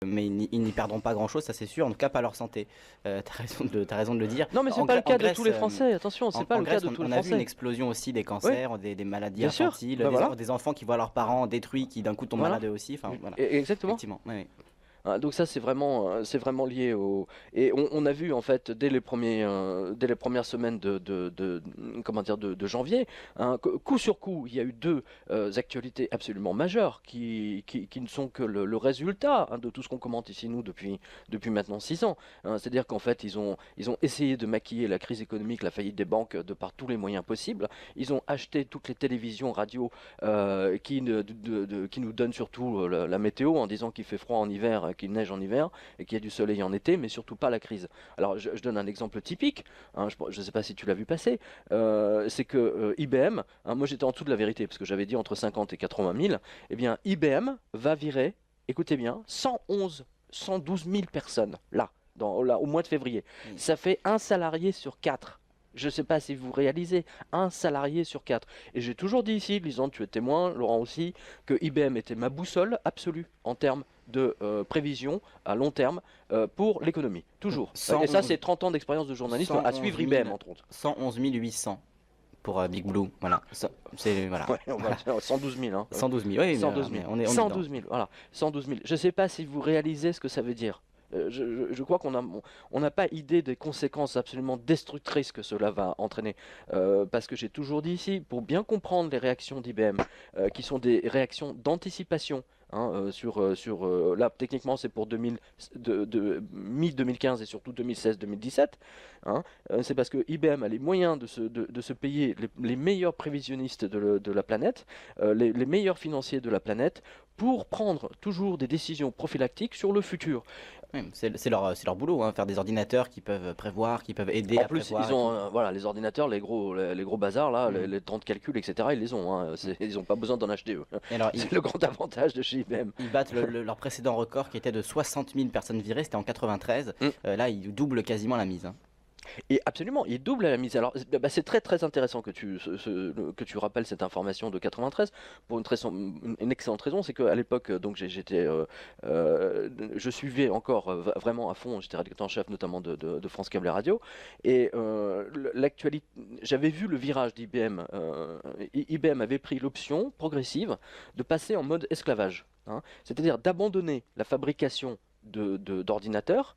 mais ils n'y perdront pas grand-chose, ça c'est sûr, en tout cas pas leur santé. T'as raison de le dire. Non, mais c'est En, pas le en cas de tous Grèce, les Français, attention, c'est pas en le cas Grèce, de tous les on a vu une Français. explosion aussi des Oui, cancers, des maladies bien sûr, infantiles, bah voilà, des enfants qui voient leurs parents détruits, qui d'un coup tombent voilà, malades eux aussi. Enfin voilà, exactement. effectivement. Ouais, ouais. Donc ça c'est vraiment lié au et on a vu en fait dès les premières semaines comment dire de janvier, hein, coup sur coup il y a eu deux actualités absolument majeures qui ne sont que le résultat, hein, de tout ce qu'on commente ici nous depuis maintenant 6 ans, hein. C'est-à-dire qu'en fait ils ont essayé de maquiller la crise économique, la faillite des banques de par tous les moyens possibles. Ils ont acheté toutes les télévisions, radios qui nous donnent surtout la météo en disant qu'il fait froid en hiver, qu'il neige en hiver et qu'il y a du soleil en été, mais surtout pas la crise. Alors je donne un exemple typique, hein, je ne sais pas si tu l'as vu passer, c'est que IBM, hein, moi j'étais en dessous de la vérité parce que j'avais dit entre 50 et 80 000, eh bien IBM va virer, écoutez bien, 112 000 personnes là, au mois de février. Ça fait un salarié sur 4. Je ne sais pas si vous réalisez, un salarié sur 4. Et j'ai toujours dit ici, Lisande, tu es témoin, Laurent aussi, que IBM était ma boussole absolue en termes de prévision à long terme pour l'économie. Toujours. Et ça, 111, c'est 30 ans d'expérience de journalisme à 111 suivre 000, IBM, entre autres. 111 800 pour Big Blue. Voilà. Voilà. Ouais, on va dire 112 000. Hein. 112 000, oui, 112 000. mais on est dedans. 112 000, voilà. 112 000. Je ne sais pas si vous réalisez ce que ça veut dire. Je crois qu'on n'a pas idée des conséquences absolument destructrices que cela va entraîner. Parce que j'ai toujours dit ici, pour bien comprendre les réactions d'IBM, qui sont des réactions d'anticipation, hein, là, techniquement, c'est pour mi-2015 et surtout 2016-2017. Hein, c'est parce que IBM a les moyens de se payer les meilleurs prévisionnistes de la planète, les meilleurs financiers de la planète, pour prendre toujours des décisions prophylactiques sur le futur. Oui, c'est leur boulot, hein, faire des ordinateurs qui peuvent prévoir, qui peuvent aider En à plus, prévoir ils et tout. ont voilà, les ordinateurs, les gros bazars, là, Mm. les temps de calcul, etc., ils les ont. Hein. Ils n'ont pas besoin d'en acheter eux. Et alors, C'est le grand avantage de chez IBM. ils battent leur précédent record qui était de 60 000 personnes virées, c'était en 93. Là, ils doublent quasiment la mise. Hein. Et absolument, il double la mise. Alors, c'est très très intéressant que que tu rappelles cette information de 93 pour une excellente raison, c'est qu'à l'époque, donc je suivais encore vraiment à fond, j'étais rédacteur en chef notamment de France Câble et Radio, et l'actualité, j'avais vu le virage d'IBM. IBM avait pris l'option progressive de passer en mode esclavage, hein, c'est-à-dire d'abandonner la fabrication d'ordinateurs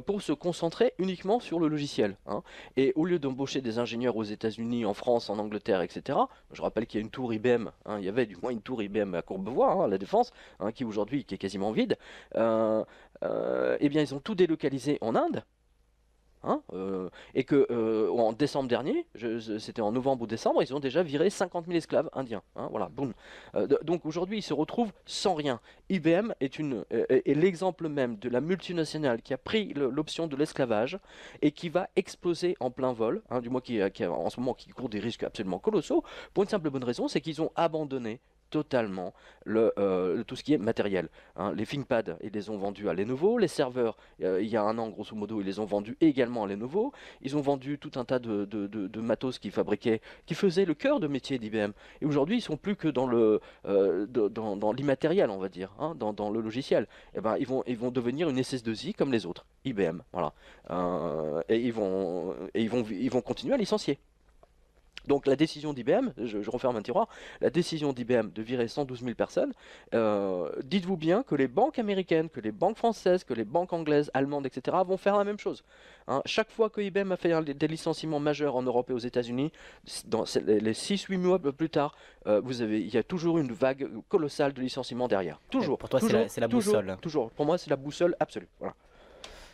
pour se concentrer uniquement sur le logiciel, hein. Et au lieu d'embaucher des ingénieurs aux États-Unis, en France, en Angleterre, etc., je rappelle qu'il y a une tour IBM, hein, il y avait du moins une tour IBM à Courbevoie, hein, à la Défense, hein, qui aujourd'hui qui est quasiment vide, eh bien ils ont tout délocalisé en Inde. Hein, et que en décembre dernier, c'était en novembre ou décembre, ils ont déjà viré 50 000 esclaves indiens. Hein, voilà, boum. Donc aujourd'hui, ils se retrouvent sans rien. IBM est l'exemple même de la multinationale qui a pris l'option de l'esclavage et qui va exploser en plein vol, hein, du moins en ce moment qui court des risques absolument colossaux, pour une simple bonne raison, c'est qu'ils ont abandonné totalement tout ce qui est matériel, hein. Les ThinkPad, ils les ont vendus à Lenovo. Les serveurs, il y a un an, grosso modo, ils les ont vendus également à Lenovo. Ils ont vendu tout un tas de matos qu'ils fabriquaient, qui faisaient le cœur de métier d'IBM. Et aujourd'hui, ils sont plus que dans l'immatériel, on va dire, hein, dans le logiciel. Et ben, ils vont devenir une SS2I comme les autres, IBM. Voilà. Et ils vont continuer à licencier. Donc la décision d'IBM, je referme un tiroir, la décision d'IBM de virer 112 000 personnes, dites-vous bien que les banques américaines, que les banques françaises, que les banques anglaises, allemandes, etc. vont faire la même chose. Hein, chaque fois que IBM a fait des licenciements majeurs en Europe et aux États-Unis, dans les 6-8 mois plus tard, il y a toujours une vague colossale de licenciements derrière. Toujours. Pour toi, toujours, c'est la toujours, boussole. toujours. Pour moi, c'est la boussole absolue. Voilà.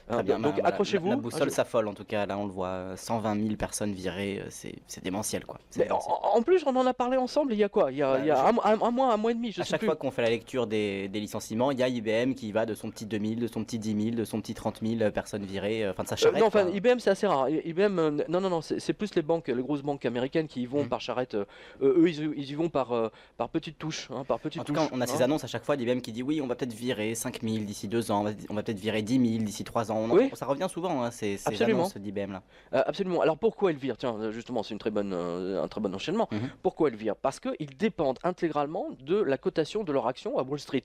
Très Hein, bien, donc voilà, accrochez-vous. la boussole s'affole en tout cas, là on le voit, 120 000 personnes virées, c'est démentiel quoi. Mais en plus, on en a parlé ensemble il y a quoi? Il y a un mois et demi, je À sais chaque plus. fois qu'on fait la lecture des licenciements, il y a IBM qui va de son petit 2000, de son petit 10 000, de son petit 30 000 personnes virées, enfin de sa charrette. Non, enfin, Quoi. IBM c'est assez rare. IBM, non, c'est plus les banques, les grosses banques américaines qui y vont par charrette. Eux, ils y vont par petites touches, hein, par petites En tout touches. cas, on a ces Hein. annonces à chaque fois d'IBM qui dit oui, on va peut-être virer 5 000 d'ici 2 ans, on va peut-être virer 10 000 d'ici 3 ans. Oui, Ça revient souvent, hein, ces absolument. annonces d'IBM là. Absolument. Alors pourquoi ils virent? Tiens, justement, c'est un très bon enchaînement. Mhm. Pourquoi ils virent? Parce qu'ils dépendent intégralement de la cotation de leur action à Wall Street.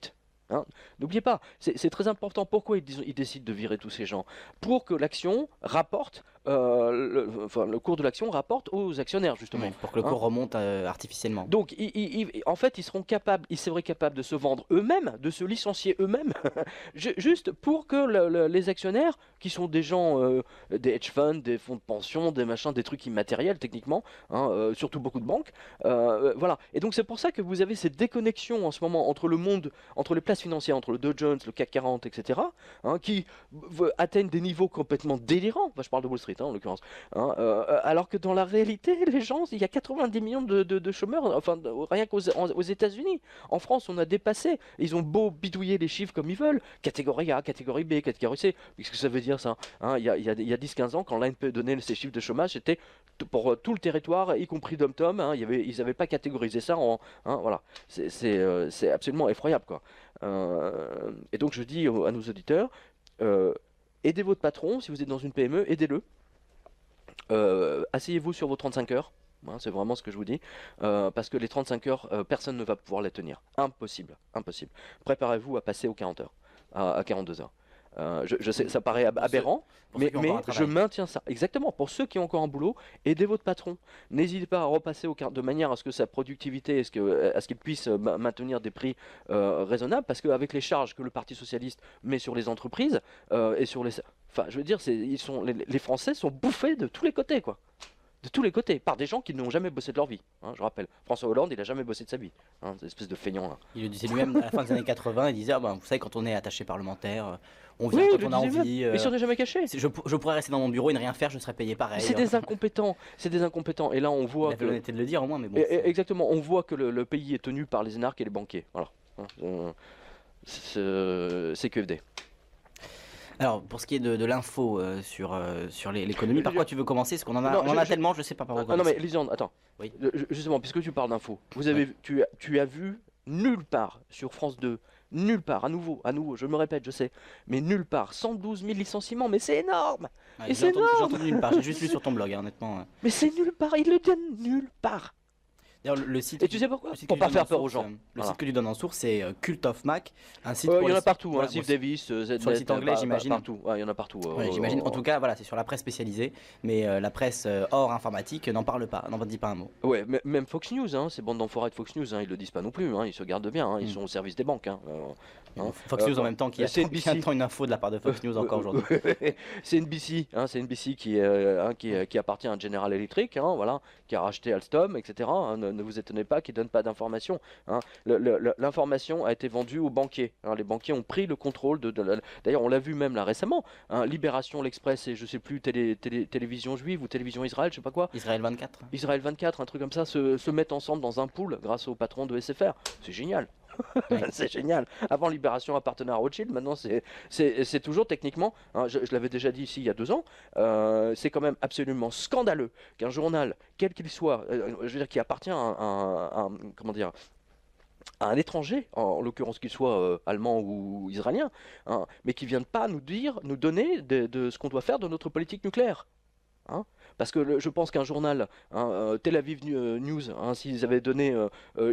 hein. N'oubliez pas, c'est très important. Pourquoi ils décident de virer tous ces gens? Pour que l'action rapporte, enfin, le cours de l'action rapporte aux actionnaires, justement. Ouais, pour que le Hein. cours remonte artificiellement. Donc, en fait, ils seraient capables de se vendre eux-mêmes, de se licencier eux-mêmes, juste pour que les actionnaires, qui sont des gens, des hedge funds, des fonds de pension, des machins, des trucs immatériels techniquement, hein, surtout beaucoup de banques, voilà. Et donc c'est pour ça que vous avez cette déconnexion en ce moment entre le monde, entre les places financières, entre le Dow Jones, le CAC 40, etc., hein, qui atteignent des niveaux complètement délirants. Enfin, je parle de Wall Street, hein, en l'occurrence. Hein, alors que dans la réalité, les gens, il y a 90 millions de chômeurs, enfin rien aux États-Unis. En France, on a dépassé. Ils ont beau bidouiller les chiffres comme ils veulent, catégorie A, catégorie B, catégorie C. Qu'est-ce que ça veut dire ça? Hein, il y a 10-15 ans, quand l'ANP donnait ses chiffres de chômage, c'était pour tout le territoire, y compris Dom-Tom. Hein, ils n'avaient pas catégorisé ça en. Hein, voilà. C'est absolument effroyable, quoi. Et donc je dis à nos auditeurs, aidez votre patron, si vous êtes dans une PME, aidez-le. Asseyez-vous sur vos 35 heures. Hein, c'est vraiment ce que je vous dis. Parce que les 35 heures, personne ne va pouvoir les tenir. Impossible. Impossible. Préparez-vous à passer aux 40 heures, à 42 heures. Je sais, ça paraît aberrant, mais je maintiens ça. Exactement. Pour ceux qui ont encore un boulot, aidez votre patron. N'hésitez pas à repasser de manière à ce que sa productivité, à ce qu'il puisse maintenir des prix raisonnables, parce qu'avec les charges que le Parti socialiste met sur les entreprises et sur les, enfin, je veux dire, les Français sont bouffés de tous les côtés, quoi. De tous les côtés, par des gens qui n'ont jamais bossé de leur vie. Hein, je rappelle, François Hollande, il n'a jamais bossé de sa vie. Hein, cette espèce de feignant là. Il le disait lui-même à la fin des années 80, il disait ben, vous savez, quand on est attaché parlementaire, on vient Oui, quand on a envie. Mais ça n'est jamais caché. Je pourrais rester dans mon bureau et ne rien faire, je serais payé pareil. C'est des incompétents, c'est des incompétents. Et là, on voit. Il avait l'honnêteté de le dire au moins, mais bon. Exactement, on voit que le pays est tenu par les énarques et les banquiers. Voilà. C'est QFD. Alors, pour ce qui est de l'info sur l'économie, par quoi tu veux commencer? Parce qu'on en a tellement, je sais pas par où commencer. Non mais Lisande, attends. Oui. Justement, puisque tu parles d'info, tu as vu nulle part sur France 2, nulle part, à nouveau, je me répète, je sais, mais nulle part, 112 000 licenciements, mais c'est énorme. Ouais, j'ai entendu nulle part, j'ai juste lu sur ton blog, hein, honnêtement. Mais c'est nulle part, il le donne nulle part. D'ailleurs, le site. Et tu sais pourquoi? Pour pas faire peur aux gens. Le site que tu donnes en source, c'est Cult of Mac, un site. Il y en a partout, voilà, Steve Davis, sur le site anglais, j'imagine. Partout, il y en a partout. J'imagine. En tout cas, voilà, c'est sur la presse spécialisée, mais la presse hors informatique n'en parle pas, n'en dit pas un mot. Ouais, même Fox News, hein, ces bandes d'enfoirés de Fox News, hein, ils le disent pas non plus, hein, ils se gardent bien, hein, ils sont au service des banques. Hein, Fox News en même temps, qui attend une info de la part de Fox News encore aujourd'hui. C'est NBC, hein, c'est NBC qui appartient à General Electric, hein, voilà, qui a racheté Alstom, etc. Hein, ne vous étonnez pas qu'ils ne donnent pas d'informations. Hein. L'information a été vendue aux banquiers. Hein, les banquiers ont pris le contrôle D'ailleurs, on l'a vu même là récemment. Hein, Libération, l'Express et je sais plus, Télévision Juive ou Télévision Israël, je sais pas quoi. Israël 24. Israël 24, un truc comme ça, se mettent ensemble dans un pool grâce au patron de SFR. C'est génial. Ouais. C'est génial. Avant, Libération appartenait à Rothschild, maintenant c'est toujours techniquement, hein, je l'avais déjà dit ici il y a 2 ans, c'est quand même absolument scandaleux qu'un journal, quel qu'il soit, je veux dire, qui appartient à comment dire, à un étranger, en l'occurrence qu'il soit allemand ou israélien, hein, mais qui ne vienne pas nous donner de ce qu'on doit faire de notre politique nucléaire. Hein, parce que je pense qu'un journal, hein, Tel Aviv News, hein, s'ils avaient donné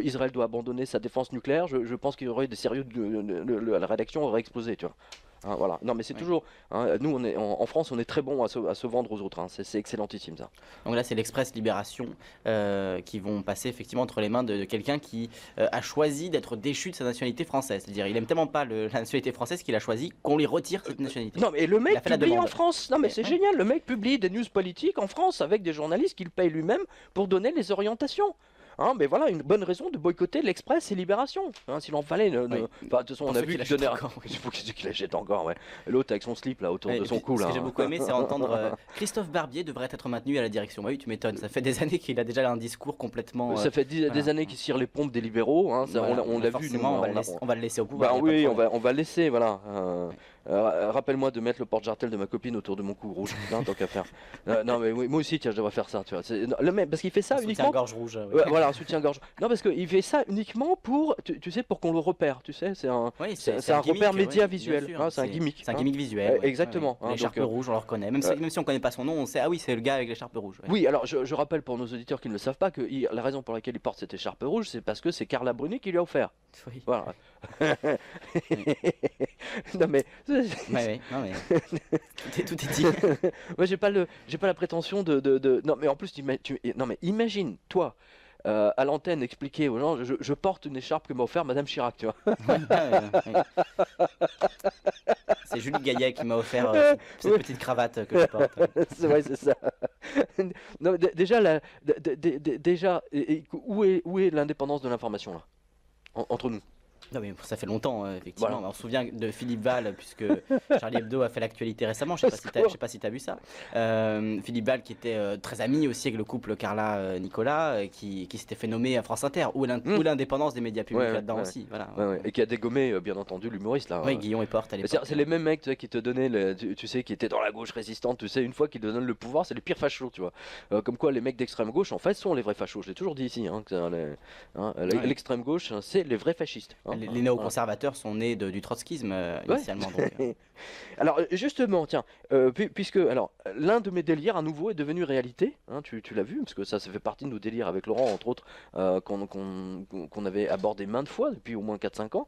Israël doit abandonner sa défense nucléaire, je pense qu'il y aurait des sérieux, la rédaction aurait explosé, tu vois. Hein, voilà. Non mais c'est toujours, hein, nous on est en France, on est très bon à se vendre aux autres, hein. C'est excellentissime ça. Donc là c'est l'Express Libération qui vont passer effectivement entre les mains de quelqu'un qui a choisi d'être déchu de sa nationalité française. C'est-à-dire il aime tellement pas la nationalité française qu'il a choisi qu'on lui retire cette nationalité. Non mais le mec publie en France, non mais c'est génial, le mec publie des news politiques en France avec des journalistes qu'il paye lui-même pour donner les orientations. Hein, mais voilà, une bonne raison de boycotter l'Express et Libération. Hein, s'il en fallait. De toute façon, on a vu qu'il donnait. Il faut qu'il l'achète encore. Ouais. L'autre avec son slip là autour de son cou. Ce que j'ai beaucoup aimé, c'est entendre Christophe Barbier devrait être maintenu à la direction. Bah oui, tu m'étonnes. Ça fait des années qu'il a déjà un discours complètement. Ça fait des années qu'il cire les pompes des libéraux. Hein, ça, voilà, on l'a vu. On va le laisser au pouvoir. Bah, oui, on va le laisser. Voilà. Rappelle-moi de mettre le porte-jartel de ma copine autour de mon cou rouge, non, tant qu'à faire. Non, mais moi aussi, tiens, je devrais faire ça, tu vois. Non, le mec, parce qu'il fait ça Un uniquement. soutien-gorge rouge. Oui, Ouais, voilà, un soutien-gorge. Non, parce qu'il fait ça uniquement pour, tu sais, pour qu'on le repère, tu sais, c'est un, oui, c'est un repère gimmick, média oui, bien visuel, sûr. hein, c'est un gimmick. C'est un hein. gimmick visuel. Ouais, Exactement. hein, L'écharpe donc, rouge, on le reconnaît. Même si on ne connaît pas son nom, on sait, ah oui, c'est le gars avec l'écharpe rouge. Ouais. Oui, alors je rappelle pour nos auditeurs qui ne le savent pas que la raison pour laquelle il porte cette écharpe rouge, c'est parce que c'est Carla Bruni qui lui a offert. Oui. Voilà. Non mais, Ouais, non, mais tout est dit. moi j'ai pas la prétention Non mais en plus non mais imagine toi à l'antenne expliquer aux gens, je porte une écharpe que m'a offert Madame Chirac, tu vois. Ouais. C'est Julie Gaillet qui m'a offert cette petite cravate que je porte. C'est vrai, c'est ça. Non, déjà, déjà, où est l'indépendance de l'information là, entre nous? Non mais ça fait longtemps effectivement. Voilà. On se souvient de Philippe Val puisque Charlie Hebdo a fait l'actualité récemment. Je sais pas si t'as vu ça. Philippe Val qui était très ami aussi avec le couple Carla Nicolas qui s'était fait nommer à France Inter. Où est l'indépendance des médias publics là-dedans aussi. Voilà. Ouais. Et qui a dégommé bien entendu l'humoriste là. Oui, Guillaume et Porte à l'époque. C'est les mêmes mecs tu sais, qui te donnaient, tu sais, qui étaient dans la gauche résistante. Tu sais, une fois qu'ils te donnent le pouvoir, c'est les pires fachos, tu vois. Comme quoi les mecs d'extrême gauche en fait sont les vrais fachos. Je l'ai toujours dit ici. L'extrême gauche, c'est les vrais fascistes. Les néoconservateurs sont nés du trotskisme initialement. Donc, Alors justement, tiens, puisque alors l'un de mes délires à nouveau est devenu réalité, hein, tu l'as vu, parce que ça fait partie de nos délires avec Laurent, entre autres, qu'on avait abordé maintes fois depuis au moins 4-5 ans.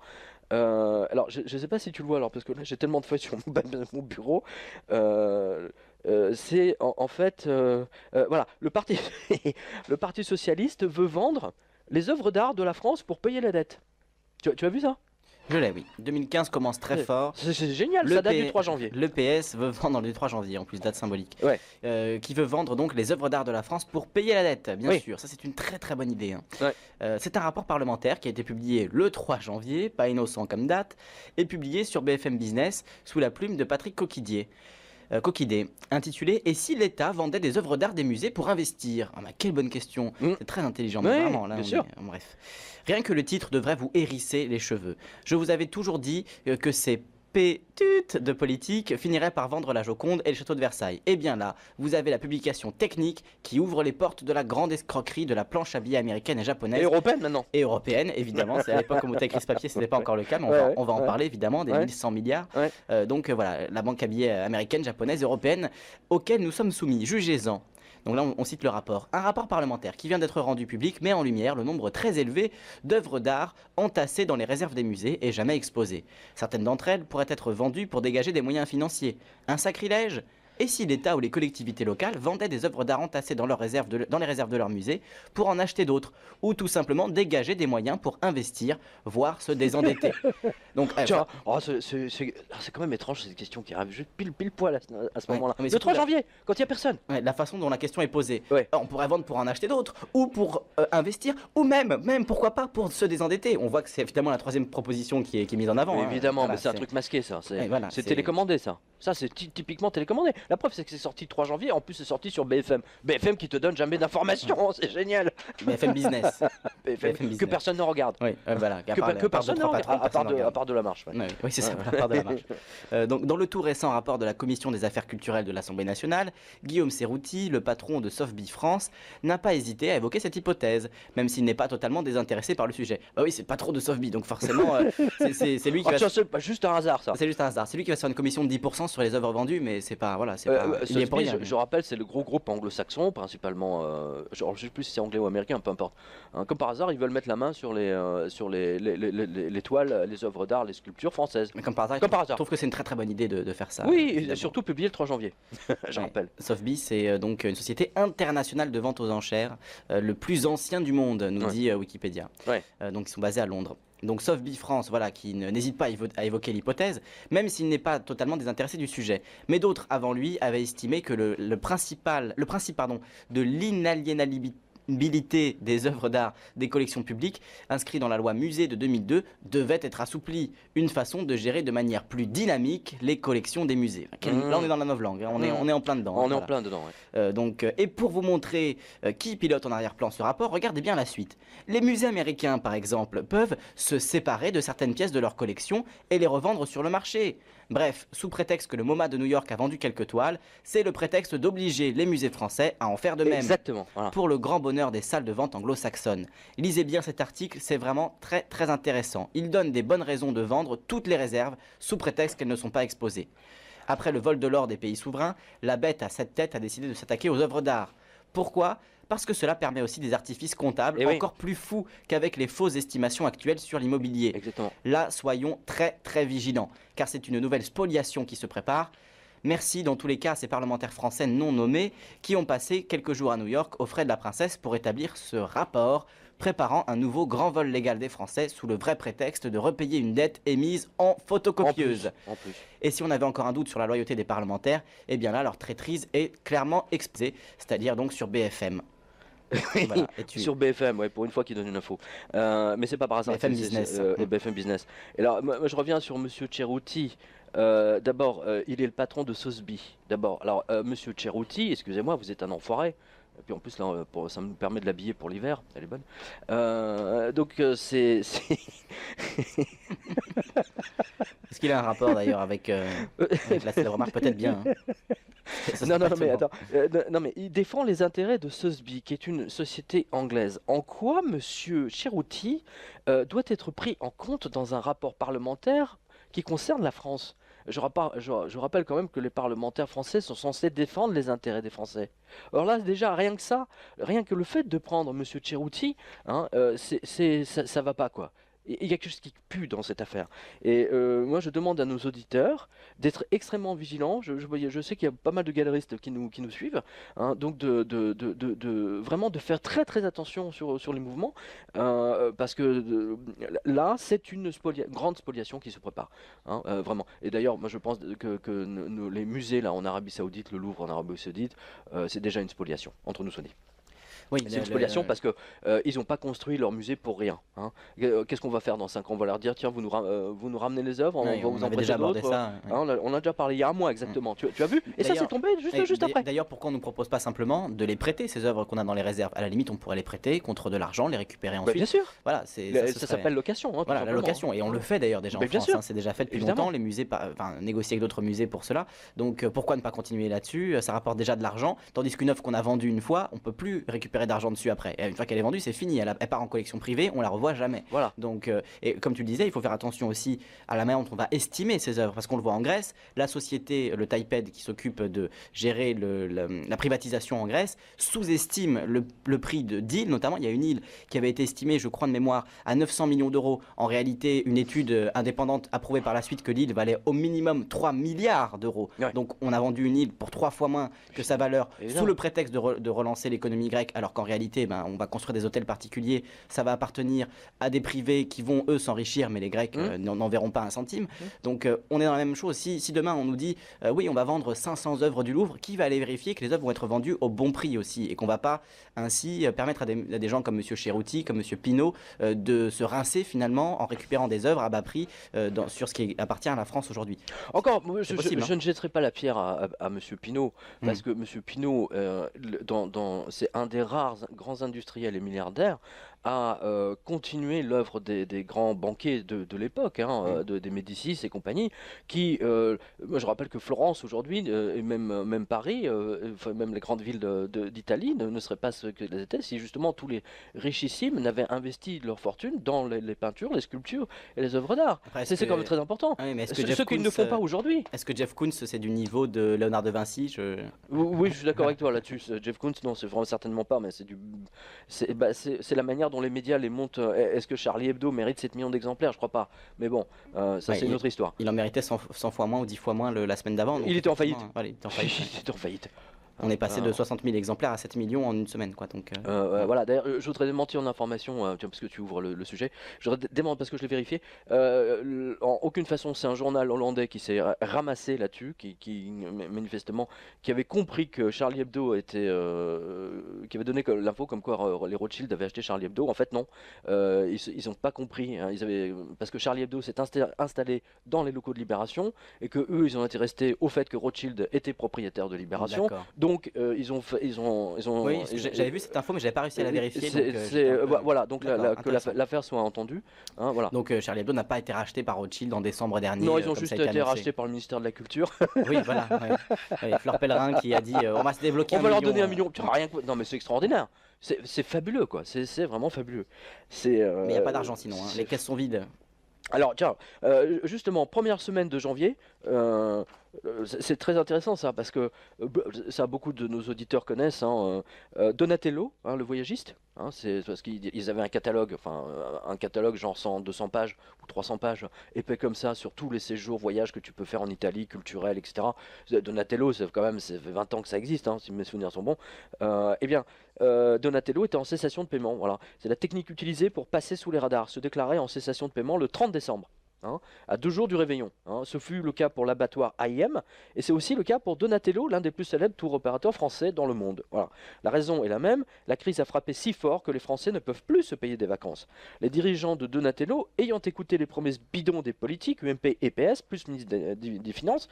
Alors je sais pas si tu le vois, alors parce que là j'ai tellement de feuilles sur mon bureau. C'est en fait, voilà, le parti, le Parti socialiste veut vendre les œuvres d'art de la France pour payer la dette. Tu as vu ça? je l'ai, oui. 2015 commence très fort. C'est génial, ça date du 3 janvier. Le PS veut vendre le 3 janvier, en plus, date symbolique. Ouais. Qui veut vendre donc les œuvres d'art de la France pour payer la dette, bien Oui. sûr. Ça, c'est une très très bonne idée. Hein. Ouais. C'est un rapport parlementaire qui a été publié le 3 janvier, pas innocent comme date, et publié sur BFM Business sous la plume de Patrick Coquidé, intitulé «Et si l'État vendait des œuvres d'art des musées pour investir ?» Ah bah, quelle bonne question. C'est très intelligent, mais Ouais, vraiment, là, bien sûr. bref. Rien que le titre devrait vous hérisser les cheveux. Je vous avais toujours dit que ces pétutes de politique finiraient par vendre la Joconde et le château de Versailles. Et bien là, vous avez la publication technique qui ouvre les portes de la grande escroquerie de la planche à billets américaine et japonaise. Et européenne maintenant. Et européenne, évidemment. C'est à l'époque où on écrit ce papier, ce n'était pas encore le cas, mais on va en parler évidemment, des 1100 milliards. Donc voilà, la banque à billets américaine, japonaise, européenne, auquel nous sommes soumis. Jugez-en. Donc là, on cite le rapport. Un rapport parlementaire qui vient d'être rendu public met en lumière le nombre très élevé d'œuvres d'art entassées dans les réserves des musées et jamais exposées. Certaines d'entre elles pourraient être vendues pour dégager des moyens financiers. Un sacrilège ? Et si l'État ou les collectivités locales vendaient des œuvres d'art entassées dans les réserves de leur musée pour en acheter d'autres, ou tout simplement dégager des moyens pour investir, voire se désendetter. Donc, c'est quand même étrange cette question qui arrive juste pile poil à ce moment-là. Mais Le 3 janvier, quand il n'y a personne. La façon dont la question est posée. Ouais. On pourrait vendre pour en acheter d'autres, ou pour investir, ou même, pourquoi pas, pour se désendetter. On voit que c'est évidemment la troisième proposition qui est mise en avant. Mais hein. évidemment, Voilà, mais c'est un truc masqué ça. C'est c'est- télécommandé ça. Ça c'est typiquement télécommandé. La preuve c'est que c'est sorti le 3 janvier, en plus c'est sorti sur BFM. BFM qui te donne jamais d'informations, c'est génial. BFM Business. BFM Business. que personne ne regarde. Oui, voilà. Que personne ne regarde, à part de la marche. Ouais. Oui, c'est ça, voilà, part de la marche. Donc, dans le tout récent rapport de la Commission des affaires culturelles de l'Assemblée nationale, Guillaume Serrouti, le patron de Softbee France, n'a pas hésité à évoquer cette hypothèse, même s'il n'est pas totalement désintéressé par le sujet. Bah oui, c'est le patron de Softbee, donc forcément, c'est lui qui va... C'est pas juste un hasard ça. C'est juste un hasard. C'est lui qui va se faire une commission de 10% sur les œuvres vendues, mais c'est pas... Voilà, c'est pas... il y est pour rien. Je rappelle, c'est le gros groupe anglo-saxon, principalement... je sais plus si c'est anglais ou américain, peu importe. Hein, comme par hasard, ils veulent mettre la main sur les toiles, les œuvres d'art, les sculptures françaises. Mais comme par hasard, je trouve que c'est une très très bonne idée de faire ça. Oui, et surtout publié le 3 janvier, je rappelle. Softbee, c'est donc une société internationale de vente aux enchères, le plus ancien du monde, nous dit Wikipédia. Donc ils sont basés à Londres. Donc Softbee France, voilà, qui n'hésite pas à évoquer l'hypothèse, même s'il n'est pas totalement désintéressé du sujet. Mais d'autres avant lui avaient estimé que le principe de l'inaliénabilité des œuvres d'art des collections publiques inscrits dans la loi Musée de 2002 devait être assoupli, une façon de gérer de manière plus dynamique les collections des musées. Là on est dans la novlangue, hein, on est en plein dedans. On est en plein dedans. Et pour vous montrer qui pilote en arrière-plan ce rapport, regardez bien la suite. Les musées américains par exemple peuvent se séparer de certaines pièces de leur collection et les revendre sur le marché. Bref, sous prétexte que le MoMA de New York a vendu quelques toiles, c'est le prétexte d'obliger les musées français à en faire de même. Exactement. Voilà. Pour le grand bonheur des salles de vente anglo-saxonnes. Lisez bien cet article, c'est vraiment très très intéressant. Il donne des bonnes raisons de vendre toutes les réserves sous prétexte qu'elles ne sont pas exposées. Après le vol de l'or des pays souverains, la bête à 7 têtes a décidé de s'attaquer aux œuvres d'art. Pourquoi ? Parce que cela permet aussi des artifices comptables encore plus fous qu'avec les fausses estimations actuelles sur l'immobilier. Exactement. Là, soyons très très vigilants, car c'est une nouvelle spoliation qui se prépare. Merci dans tous les cas à ces parlementaires français non nommés qui ont passé quelques jours à New York aux frais de la princesse pour établir ce rapport, préparant un nouveau grand vol légal des Français sous le vrai prétexte de repayer une dette émise en photocopieuse. En plus. Et si on avait encore un doute sur la loyauté des parlementaires, eh bien là leur traîtrise est clairement exposée, c'est-à-dire donc sur BFM. Voilà, sur BFM, pour une fois qu'ils donnent une info. Mais c'est pas par hasard. BFM Business. BFM Business. Et là, moi, je reviens sur Monsieur Cerutti. D'abord, il est le patron de Sotheby. D'abord, alors Monsieur Cerutti, excusez-moi, vous êtes un enfoiré. Et puis en plus là, ça me permet de l'habiller pour l'hiver. Elle est bonne. Donc c'est. Est-ce qu'il a un rapport d'ailleurs avec la remarque peut-être bien. Non, mais attends. Non, mais il défend les intérêts de Sotheby, qui est une société anglaise. En quoi Monsieur Cerutti doit être pris en compte dans un rapport parlementaire qui concerne la France? Je rappelle quand même que les parlementaires français sont censés défendre les intérêts des Français. Alors là, déjà, rien que ça, rien que le fait de prendre Monsieur Cerutti, hein, ça va pas, quoi. Il y a quelque chose qui pue dans cette affaire. Et moi, je demande à nos auditeurs d'être extrêmement vigilants. Je sais qu'il y a pas mal de galeristes qui nous suivent, hein, donc vraiment de faire très très attention sur les mouvements, parce que là, c'est une grande spoliation qui se prépare, hein, vraiment. Et d'ailleurs, moi, je pense que les musées là en Arabie Saoudite, le Louvre en Arabie Saoudite, c'est déjà une spoliation, entre nous soit dit. Oui, c'est une spoliation parce que ils n'ont pas construit leur musée pour rien. Hein. Qu'est-ce qu'on va faire dans 5 ans? On va leur dire tiens, vous nous ramenez les œuvres, on va vous en prêter d'autres. Hein, on a déjà parlé il y a un mois exactement. Tu as vu? Et ça c'est tombé juste après. D'ailleurs, pourquoi on ne nous propose pas simplement de les prêter, ces œuvres qu'on a dans les réserves? À la limite, on pourrait les prêter contre de l'argent, les récupérer ensuite. Bien sûr. Voilà, ça s'appelle location. Hein, voilà, la location. Et on le fait d'ailleurs déjà en France. Hein, c'est déjà fait depuis longtemps. Les musées négocient avec d'autres musées pour cela. Donc pourquoi ne pas continuer là-dessus? Ça rapporte déjà de l'argent. Tandis qu'une œuvre qu'on a vendue une fois, on peut plus récupérer d'argent dessus après. Une fois qu'elle est vendue, c'est fini. Elle part en collection privée, on la revoit jamais. Voilà. Donc, et comme tu le disais, il faut faire attention aussi à la manière dont on va estimer ces œuvres, parce qu'on le voit en Grèce, la société, le TAIPED, qui s'occupe de gérer la privatisation en Grèce, sous-estime le prix d'îles, notamment. Il y a une île qui avait été estimée, je crois de mémoire, à 900 millions d'euros. En réalité, une étude indépendante a prouvé par la suite que l'île valait au minimum 3 milliards d'euros. Ouais. Donc, on a vendu une île pour 3 fois moins que sa valeur, sous le prétexte de relancer l'économie grecque, alors qu'en réalité, on va construire des hôtels particuliers, ça va appartenir à des privés qui vont eux s'enrichir, mais les Grecs n'en verront pas un centime. Donc on est dans la même chose. Si demain on nous dit oui, on va vendre 500 œuvres du Louvre, qui va aller vérifier que les œuvres vont être vendues au bon prix aussi, et qu'on va pas ainsi permettre à des gens comme Monsieur Cerutti, comme Monsieur Pinault, de se rincer finalement en récupérant des œuvres à bas prix sur ce qui appartient à la France aujourd'hui. Encore, je ne jetterai pas la pierre à Monsieur Pinault, parce que Monsieur Pinault, c'est un des rares grands industriels et milliardaires à continuer l'œuvre des grands banquiers de l'époque, hein, des Médicis et compagnie, qui, moi je rappelle que Florence aujourd'hui, et même Paris, même les grandes villes d'Italie ne seraient pas ce qu'elles étaient si justement tous les richissimes n'avaient investi leur fortune dans les peintures, les sculptures et les œuvres d'art. C'est quand même très important. Oui, mais ce qu'ils ne font pas aujourd'hui. Est-ce que Jeff Koons c'est du niveau de Léonard de Vinci? Oui, je suis d'accord avec toi là-dessus. Jeff Koons, non, c'est vraiment certainement pas, mais c'est la manière dont les médias les montent. Est-ce que Charlie Hebdo mérite 7 millions d'exemplaires? Je crois pas. Mais bon, ça c'est une autre histoire. Il en méritait 100 fois moins ou 10 fois moins la semaine d'avant. Il était en faillite. Voilà, il était en faillite. Il était en faillite. On est passé de 60 000 exemplaires à 7 millions en une semaine, quoi. Donc, voilà. D'ailleurs, je voudrais démentir une information, parce que tu ouvres le sujet. Je voudrais démentir parce que je l'ai vérifié. En aucune façon, c'est un journal hollandais qui s'est ramassé là-dessus, qui manifestement, qui avait compris que Charlie Hebdo était, qui avait donné l'info comme quoi les Rothschild avaient acheté Charlie Hebdo. En fait, non. Ils n'ont pas compris. Hein, parce que Charlie Hebdo s'est installé dans les locaux de Libération et que eux, ils ont été restés au fait que Rothschild était propriétaire de Libération. Donc donc ils ont Oui, j'avais vu cette info, mais j'avais pas réussi à la vérifier. Voilà, donc que l'affaire soit entendue. Hein, voilà. Donc Charlie Hebdo n'a pas été racheté par Rothschild en décembre dernier. Non, ils ont juste été rachetés par le ministère de la Culture. Oui, voilà. Ouais. Fleur Pellerin qui a dit on va se débloquer on va leur donner 1 million. Rien que... Non, mais c'est extraordinaire. C'est fabuleux, quoi. C'est vraiment fabuleux. Mais il n'y a pas d'argent sinon. Les caisses sont vides. Alors tiens, justement, première semaine de janvier, c'est très intéressant ça, parce que ça beaucoup de nos auditeurs connaissent, hein, Donatello, hein, le voyagiste, hein, c'est parce qu'ils avaient un catalogue, un catalogue genre 100, 200 pages ou 300 pages, épais comme ça, sur tous les séjours, voyages que tu peux faire en Italie, culturels, etc. Donatello, c'est quand même, ça fait 20 ans que ça existe, hein, si mes souvenirs sont bons. Eh bien, Donatello était en cessation de paiement, voilà. C'est la technique utilisée pour passer sous les radars, se déclarer en cessation de paiement le 30 décembre. Hein, à 2 jours du réveillon. Hein. Ce fut le cas pour l'abattoir AIM et c'est aussi le cas pour Donatello, l'un des plus célèbres tour opérateurs français dans le monde. Voilà. La raison est la même, la crise a frappé si fort que les Français ne peuvent plus se payer des vacances. Les dirigeants de Donatello, ayant écouté les promesses bidons des politiques, UMP et PS, plus ministre des Finances,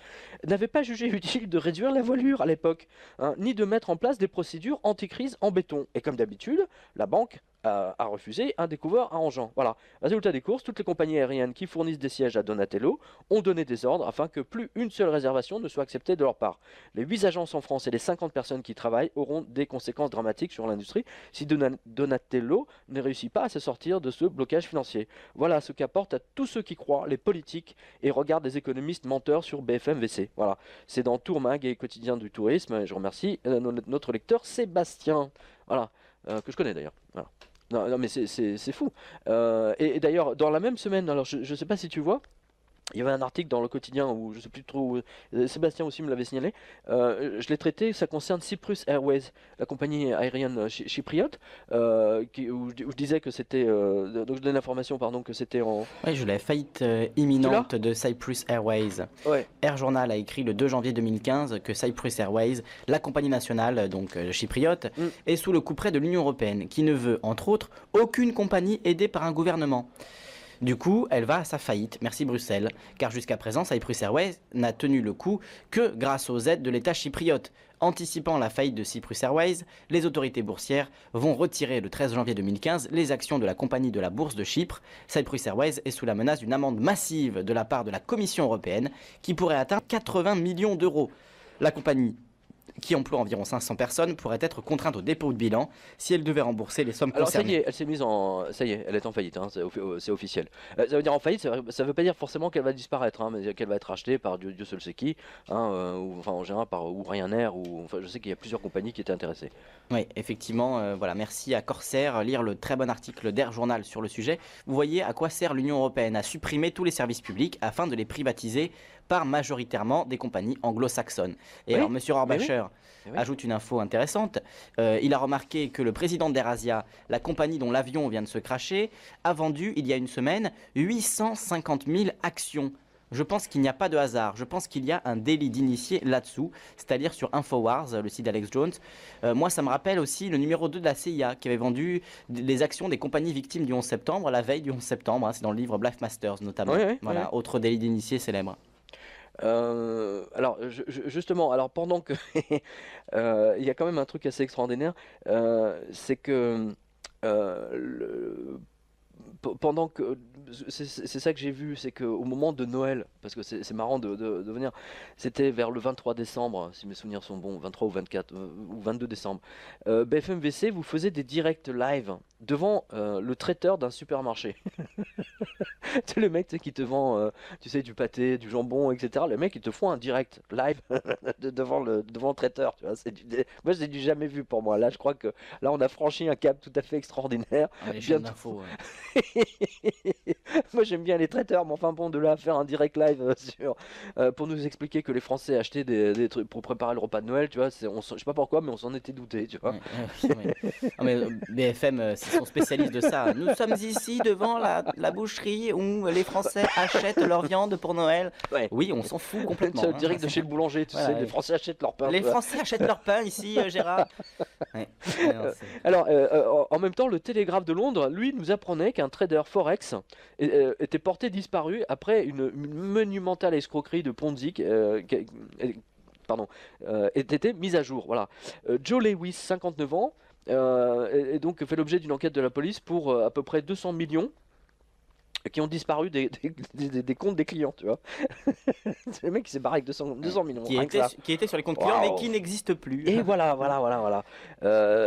n'avaient pas jugé utile de réduire la voilure à l'époque, hein, ni de mettre en place des procédures anti-crise en béton. Et comme d'habitude, la banque a refusé un découvreur arrangeant. Voilà. Résultat des courses, toutes les compagnies aériennes qui fournissent des sièges à Donatello ont donné des ordres afin que plus une seule réservation ne soit acceptée de leur part. Les 8 agences en France et les 50 personnes qui travaillent auront des conséquences dramatiques sur l'industrie si Donatello ne réussit pas à se sortir de ce blocage financier. Voilà ce qu'apporte à tous ceux qui croient, les politiques, et regardent les économistes menteurs sur BFM VC. Voilà. C'est dans Tourmag et Quotidien du Tourisme. Je remercie notre lecteur Sébastien. Voilà. Que je connais d'ailleurs. Voilà. Non, mais c'est fou. Et d'ailleurs, dans la même semaine, alors je ne sais pas si tu vois, il y avait un article dans le quotidien où je sais plus trop, Sébastien aussi me l'avait signalé. Je l'ai traité, ça concerne Cyprus Airways, la compagnie aérienne chypriote, où je disais que c'était, donc je donne l'information, pardon, que c'était en... Oui, je l'ai, faillite imminente de Cyprus Airways. Ouais. Air Journal a écrit le 2 janvier 2015 que Cyprus Airways, la compagnie nationale donc chypriote, est sous le couperet de l'Union européenne, qui ne veut, entre autres, aucune compagnie aidée par un gouvernement. Du coup, elle va à sa faillite, merci Bruxelles, car jusqu'à présent, Cyprus Airways n'a tenu le coup que grâce aux aides de l'État chypriote. Anticipant la faillite de Cyprus Airways, les autorités boursières vont retirer le 13 janvier 2015 les actions de la compagnie de la bourse de Chypre. Cyprus Airways est sous la menace d'une amende massive de la part de la Commission européenne qui pourrait atteindre 80 millions d'euros. La compagnie, qui emploie environ 500 personnes, pourrait être contrainte au dépôt de bilan si elle devait rembourser les sommes concernées. Alors ça y est, elle s'est mise en... Ça y est, elle est en faillite, hein, c'est officiel. Ça veut dire en faillite, ça veut pas dire forcément qu'elle va disparaître, hein, mais qu'elle va être rachetée par Dieu seul sait qui, hein, ou en général par Ryanair, je sais qu'il y a plusieurs compagnies qui étaient intéressées. Oui, effectivement, voilà, merci à Corsair, lire le très bon article d'Air Journal sur le sujet. Vous voyez à quoi sert l'Union européenne à supprimer tous les services publics afin de les privatiser par majoritairement des compagnies anglo-saxonnes. Et alors, M. Rohrbacher ajoute une info intéressante. Il a remarqué que le président d'AirAsia, la compagnie dont l'avion vient de se crasher, a vendu, il y a une semaine, 850 000 actions. Je pense qu'il n'y a pas de hasard. Je pense qu'il y a un délit d'initié là-dessous, c'est-à-dire sur Infowars, le site d'Alex Jones. Moi, ça me rappelle aussi le numéro 2 de la CIA qui avait vendu les actions des compagnies victimes du 11 septembre, la veille du 11 septembre. Hein, c'est dans le livre Black Masters notamment. Voilà, autre délit d'initié célèbre. Alors justement, alors pendant que il y a quand même un truc assez extraordinaire, c'est que pendant que c'est ça que j'ai vu, c'est qu'au moment de Noël, parce que c'est marrant de venir, c'était vers le 23 décembre, si mes souvenirs sont bons, 23 ou 24 ou 22 décembre, BFM VC vous faisait des directs live devant le traiteur d'un supermarché. C'est le mec qui te vend, tu sais, du pâté, du jambon, etc. Les mecs ils te font un direct live devant le traiteur, tu vois. Moi c'est du jamais vu pour moi. Là je crois que là on a franchi un cap tout à fait extraordinaire. Les chaînes d'infos. Moi j'aime bien les traiteurs, mais enfin bon, de là à faire un direct live pour nous expliquer que les Français achetaient des trucs pour préparer le repas de Noël, tu vois, je sais pas pourquoi, mais on s'en était douté, tu vois. Non, mais BFM, c'est son spécialiste de ça. Nous sommes ici devant la boucherie où les Français achètent leur viande pour Noël. Ouais. Oui, on s'en fout complètement. C'est direct de chez le boulanger, tu sais, les Français achètent leur pain. Les Français achètent leur pain ici, Gérard. Alors, en même temps, le Télégraphe de Londres, lui, nous apprenait qu'un trader Forex était porté disparu après une monumentale escroquerie de Ponzi ait été mise à jour. Voilà. Joe Lewis, 59 ans, et donc fait l'objet d'une enquête de la police pour à peu près 200 millions qui ont disparu des comptes des clients, tu vois. C'est le mec qui s'est barré avec 200 millions. Qui était sur les comptes clients, mais qui n'existe plus. Et voilà.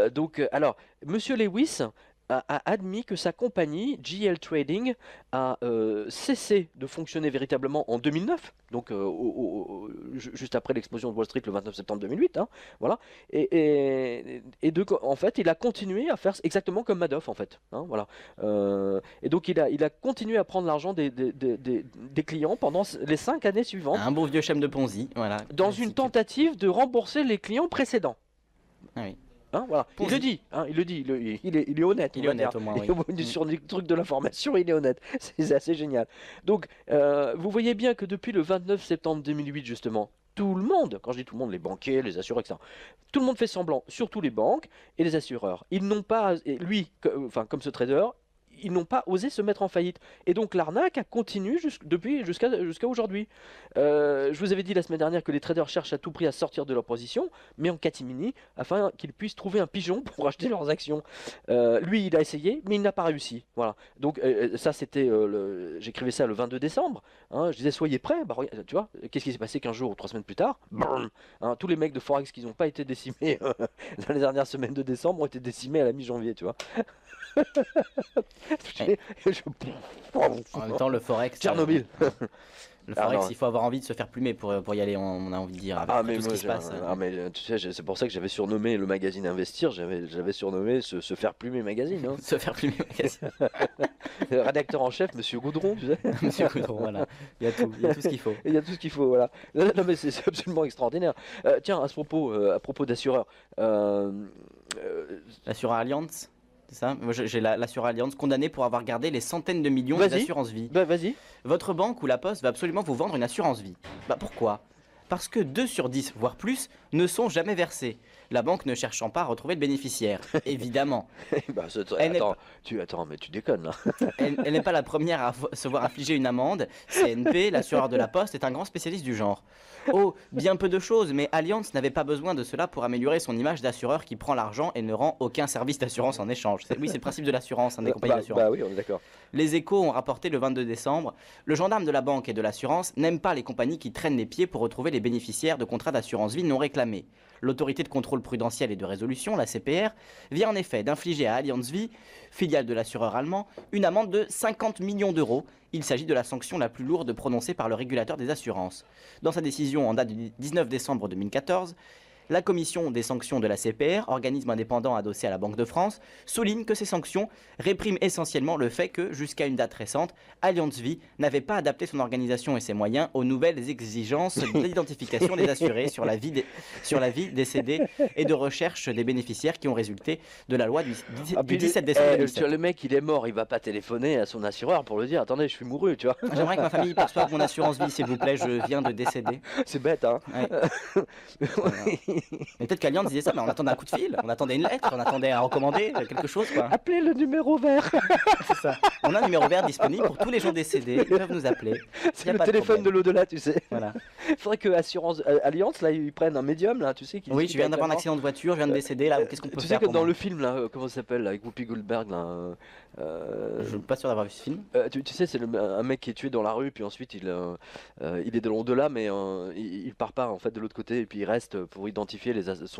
Donc, alors, Monsieur Lewis a admis que sa compagnie, GL Trading, a cessé de fonctionner véritablement en 2009, donc juste après l'explosion de Wall Street le 29 septembre 2008, hein, voilà. En fait, il a continué à faire exactement comme Madoff, en fait, hein, voilà. Et donc, il a continué à prendre l'argent des clients pendant les 5 années suivantes. Un beau vieux schéma de Ponzi, voilà. Dans une tentative de rembourser les clients précédents. Ah oui. Hein, voilà. Il le dit, il est honnête. Il est honnête au moins. Oui. Sur des trucs de l'information, il est honnête. C'est assez génial. Donc, vous voyez bien que depuis le 29 septembre 2008, justement, tout le monde, quand je dis tout le monde, les banquiers, les assureurs, etc., tout le monde fait semblant, surtout les banques et les assureurs. Ils n'ont pas, lui, comme ce trader, ils n'ont pas osé se mettre en faillite. Et donc l'arnaque a continué jusqu'à aujourd'hui. Je vous avais dit la semaine dernière que les traders cherchent à tout prix à sortir de leur position, mais en catimini, afin qu'ils puissent trouver un pigeon pour acheter leurs actions. Lui, il a essayé, mais il n'a pas réussi. Voilà. Donc ça, c'était, j'écrivais ça le 22 décembre. Hein, je disais, soyez prêts. Bah, tu vois, qu'est-ce qui s'est passé 15 jours ou 3 semaines plus tard? Hein, tous les mecs de Forex qui n'ont pas été décimés dans les dernières semaines de décembre ont été décimés à la mi-janvier, tu vois. En même temps, le Forex. Tchernobyl. Le Forex, il faut avoir envie de se faire plumer pour y aller, on a envie de dire. Avec tout ce qui se passe. Mais tu sais, c'est pour ça que j'avais surnommé le magazine Investir, j'avais surnommé se faire plumer magazine. Hein. Se faire plumer magazine. Le rédacteur en chef, Monsieur Goudron, tu sais. Monsieur Goudron, voilà. Il y a tout ce qu'il faut. Il y a tout ce qu'il faut, voilà. Non, mais c'est absolument extraordinaire. Tiens, à propos d'assureurs. L'assureur Allianz. C'est ça. Moi, j'ai l'assureur Allianz condamné pour avoir gardé les centaines de millions d'assurance vie. Bah, vas-y. Votre banque ou la Poste va absolument vous vendre une assurance vie. Bah pourquoi? Parce que 2 sur 10, voire plus, ne sont jamais versés. La banque ne cherchant pas à retrouver le bénéficiaire, évidemment. Bah, attends, mais tu déconnes là. Elle n'est pas la première à se voir infliger une amende. CNP, l'assureur de la Poste, est un grand spécialiste du genre. Oh, bien peu de choses, mais Allianz n'avait pas besoin de cela pour améliorer son image d'assureur qui prend l'argent et ne rend aucun service d'assurance en échange. Oui, c'est le principe de l'assurance, des compagnies d'assurance. Bah oui, on est d'accord. Les Échos ont rapporté le 22 décembre, le gendarme de la banque et de l'assurance n'aime pas les compagnies qui traînent les pieds pour retrouver les bénéficiaires de contrats d'assurance vie non réclamés. L'autorité de contrôle prudentiel et de résolution, la CPR, vient en effet d'infliger à Allianz Vie, filiale de l'assureur allemand, une amende de 50 millions d'euros. Il s'agit de la sanction la plus lourde prononcée par le régulateur des assurances. Dans sa décision en date du 19 décembre 2014, la commission des sanctions de la CPR, organisme indépendant adossé à la Banque de France, souligne que ces sanctions répriment essentiellement le fait que, jusqu'à une date récente, Allianz Vie n'avait pas adapté son organisation et ses moyens aux nouvelles exigences d'identification des assurés sur la vie décédée et de recherche des bénéficiaires qui ont résulté de la loi du 17 décembre 2007. Le mec, il est mort, il va pas téléphoner à son assureur pour le dire « Attendez, je suis mouru, tu vois. » J'aimerais que ma famille perçoive mon assurance vie, s'il vous plaît, je viens de décéder. C'est bête, hein. Ouais. Mais peut-être qu'Allianz disait ça, mais on attendait un coup de fil, on attendait une lettre, on attendait à recommander quelque chose, quoi. Appelez le numéro vert. C'est ça. On a un numéro vert disponible pour tous les gens décédés, ils peuvent nous appeler. C'est le téléphone de l'au-delà, tu sais. Voilà. Il faudrait que Allianz, là, ils prennent un médium, là, tu sais. Oui, je viens d'avoir un accident de voiture, je viens de décéder, là, qu'est-ce qu'on peut faire? Tu sais que dans le film, là, comment ça s'appelle, avec Whoopi Goldberg, là. Je suis pas sûr d'avoir vu ce film. Tu sais, c'est un mec qui est tué dans la rue, puis ensuite il est de l'au-delà, mais il part pas en fait de l'autre côté, et puis il reste pour identifier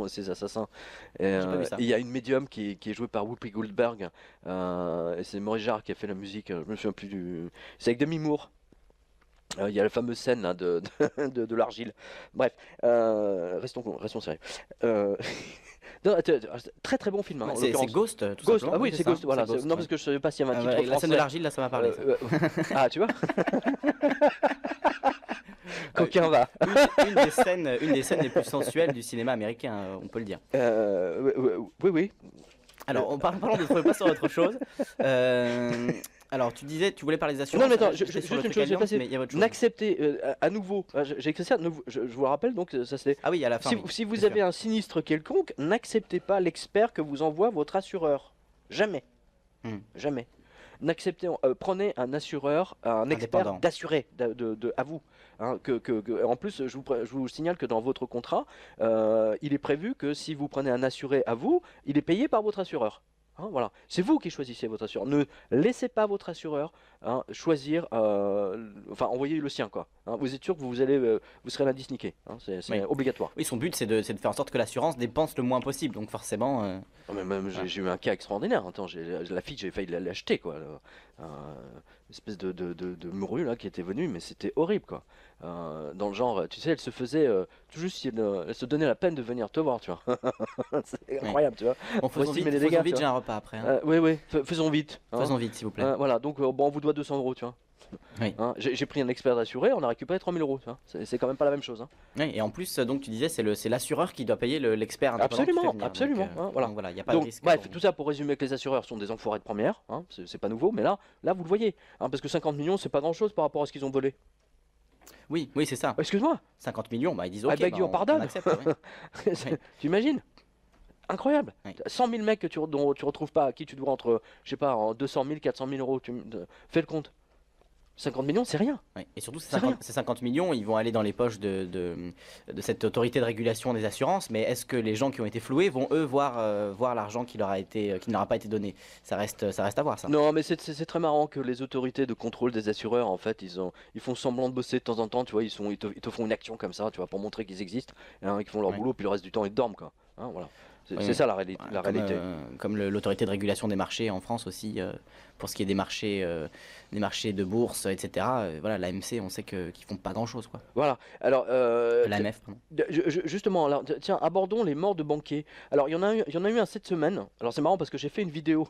ses assassins. Et il y a une médium qui est jouée par Whoopi Goldberg, et c'est Maurice Jarre qui a fait la musique. Je me souviens plus du. C'est avec Demi Moore. Il y a la fameuse scène là, de l'argile. Bref, restons sérieux. Non, très très bon film. Hein, c'est Ghost, tout Ghost. simplement. Ah oui, c'est Ghost. Voilà. Ghost, non, parce que je savais pas s'il y avait un titre français. La scène de l'argile, là, ça m'a parlé. Ah, tu vois. Coquin va. Une des scènes les plus sensuelles du cinéma américain, on peut le dire. Oui. Alors, parlons de passer à autre chose. Alors, tu disais, tu voulais parler des assurances. Non, mais attends, juste une chose, je vais passer. N'acceptez à nouveau, j'ai écrit ça, je vous le rappelle, donc ça c'est. Ah oui, à la fin. Si vous avez un sinistre quelconque, n'acceptez pas l'expert que vous envoie votre assureur. Jamais. Jamais. prenez un assureur, un expert d'assuré à vous. Hein, en plus, je vous signale que dans votre contrat, il est prévu que si vous prenez un assuré à vous, il est payé par votre assureur. Hein, voilà. C'est vous qui choisissez votre assureur. Ne laissez pas votre assureur choisir, enfin envoyer le sien quoi. Hein, vous êtes sûr que vous serez lundi niqué. Hein, c'est obligatoire. Oui, son but c'est de faire en sorte que l'assurance dépense le moins possible. Donc forcément. J'ai eu un cas extraordinaire. Attends, la fille, j'ai failli l'acheter quoi. Une espèce de morue là qui était venue, mais c'était horrible quoi. Dans le genre, tu sais, elle se faisait tout juste si elle se donnait la peine de venir te voir, tu vois. C'est incroyable, tu vois. Bon, faisons vite, j'ai un repas après. Hein. Oui, faisons vite. Hein. Faisons vite, s'il vous plaît. Voilà, donc bon, on vous doit 200 euros, tu vois. Oui. Hein, j'ai pris un expert d'assuré, on a récupéré 3000 euros. C'est quand même pas la même chose. Hein. Oui, et en plus, donc tu disais, c'est l'assureur qui doit payer l'expert. Absolument, absolument. Donc, voilà. Donc voilà, il n'y a pas de risque. Bref, tout ça pour résumer que les assureurs sont des enfoirés de première. Hein, c'est pas nouveau, mais là vous le voyez. Hein, parce que 50 millions, c'est pas grand chose par rapport à ce qu'ils ont volé. Oui, c'est ça. Excuse-moi. 50 millions, bah ils disent ok, on pardonne. accepte. Oui. Tu imagines? Incroyable. Oui. 100 000 mecs dont tu retrouves pas, à qui tu dois entre, je sais pas, 200 000, 400 000 euros. Fais le compte. 50 millions, c'est rien. Oui. Et surtout, ces 50 millions, ils vont aller dans les poches de cette autorité de régulation des assurances. Mais est-ce que les gens qui ont été floués vont, eux, voir l'argent qui leur a pas été donné? Ça reste à voir, ça. Non, mais c'est très marrant que les autorités de contrôle des assureurs, en fait, ils font semblant de bosser de temps en temps. Tu vois, ils te font une action comme ça, tu vois, pour montrer qu'ils existent, hein, qu'ils font leur boulot, puis le reste du temps, ils dorment, quoi. Hein, voilà. C'est ça la réalité. Comme l'autorité de régulation des marchés en France aussi, pour ce qui est des marchés de bourse, etc. Voilà, l'AMC, on sait qu'ils font pas grand-chose, quoi. Voilà. Alors, L'AMF, pardon. Justement, alors, tiens, abordons les morts de banquiers. Alors, il y en a eu un cette semaine. Alors, c'est marrant parce que j'ai fait une vidéo.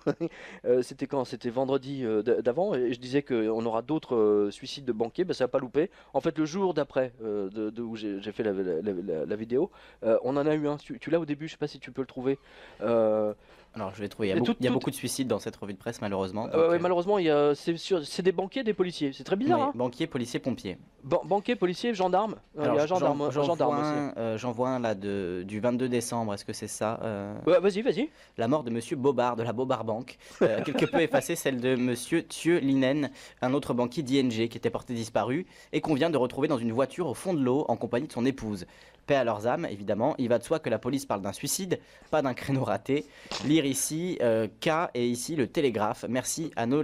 C'était quand? C'était vendredi d'avant, et je disais qu'on aura d'autres suicides de banquiers. Ben, ça n'a pas loupé. En fait, le jour d'après, où j'ai fait la vidéo, on en a eu un. Tu l'as au début, je sais pas si tu peux le trouver. Alors, je vais trouver. Il y a beaucoup de suicides dans cette revue de presse, malheureusement. Ouais, malheureusement, c'est des banquiers, des policiers. C'est très bizarre. Oui, hein. banquiers, policiers, pompiers. Banquiers, policiers, gendarmes. Il y a gendarmes aussi. J'en vois un là du 22 décembre. Est-ce que c'est ça? Ouais, vas-y. La mort de Monsieur Bobard de la Bobard Bank, quelque peu effacée celle de Monsieur Thieu Linen, un autre banquier d'ING qui était porté disparu et qu'on vient de retrouver dans une voiture au fond de l'eau en compagnie de son épouse. Paix à leurs âmes, évidemment. Il va de soi que la police parle d'un suicide, pas d'un créneau raté. Lire ici K et ici le Télégraphe. Merci à notre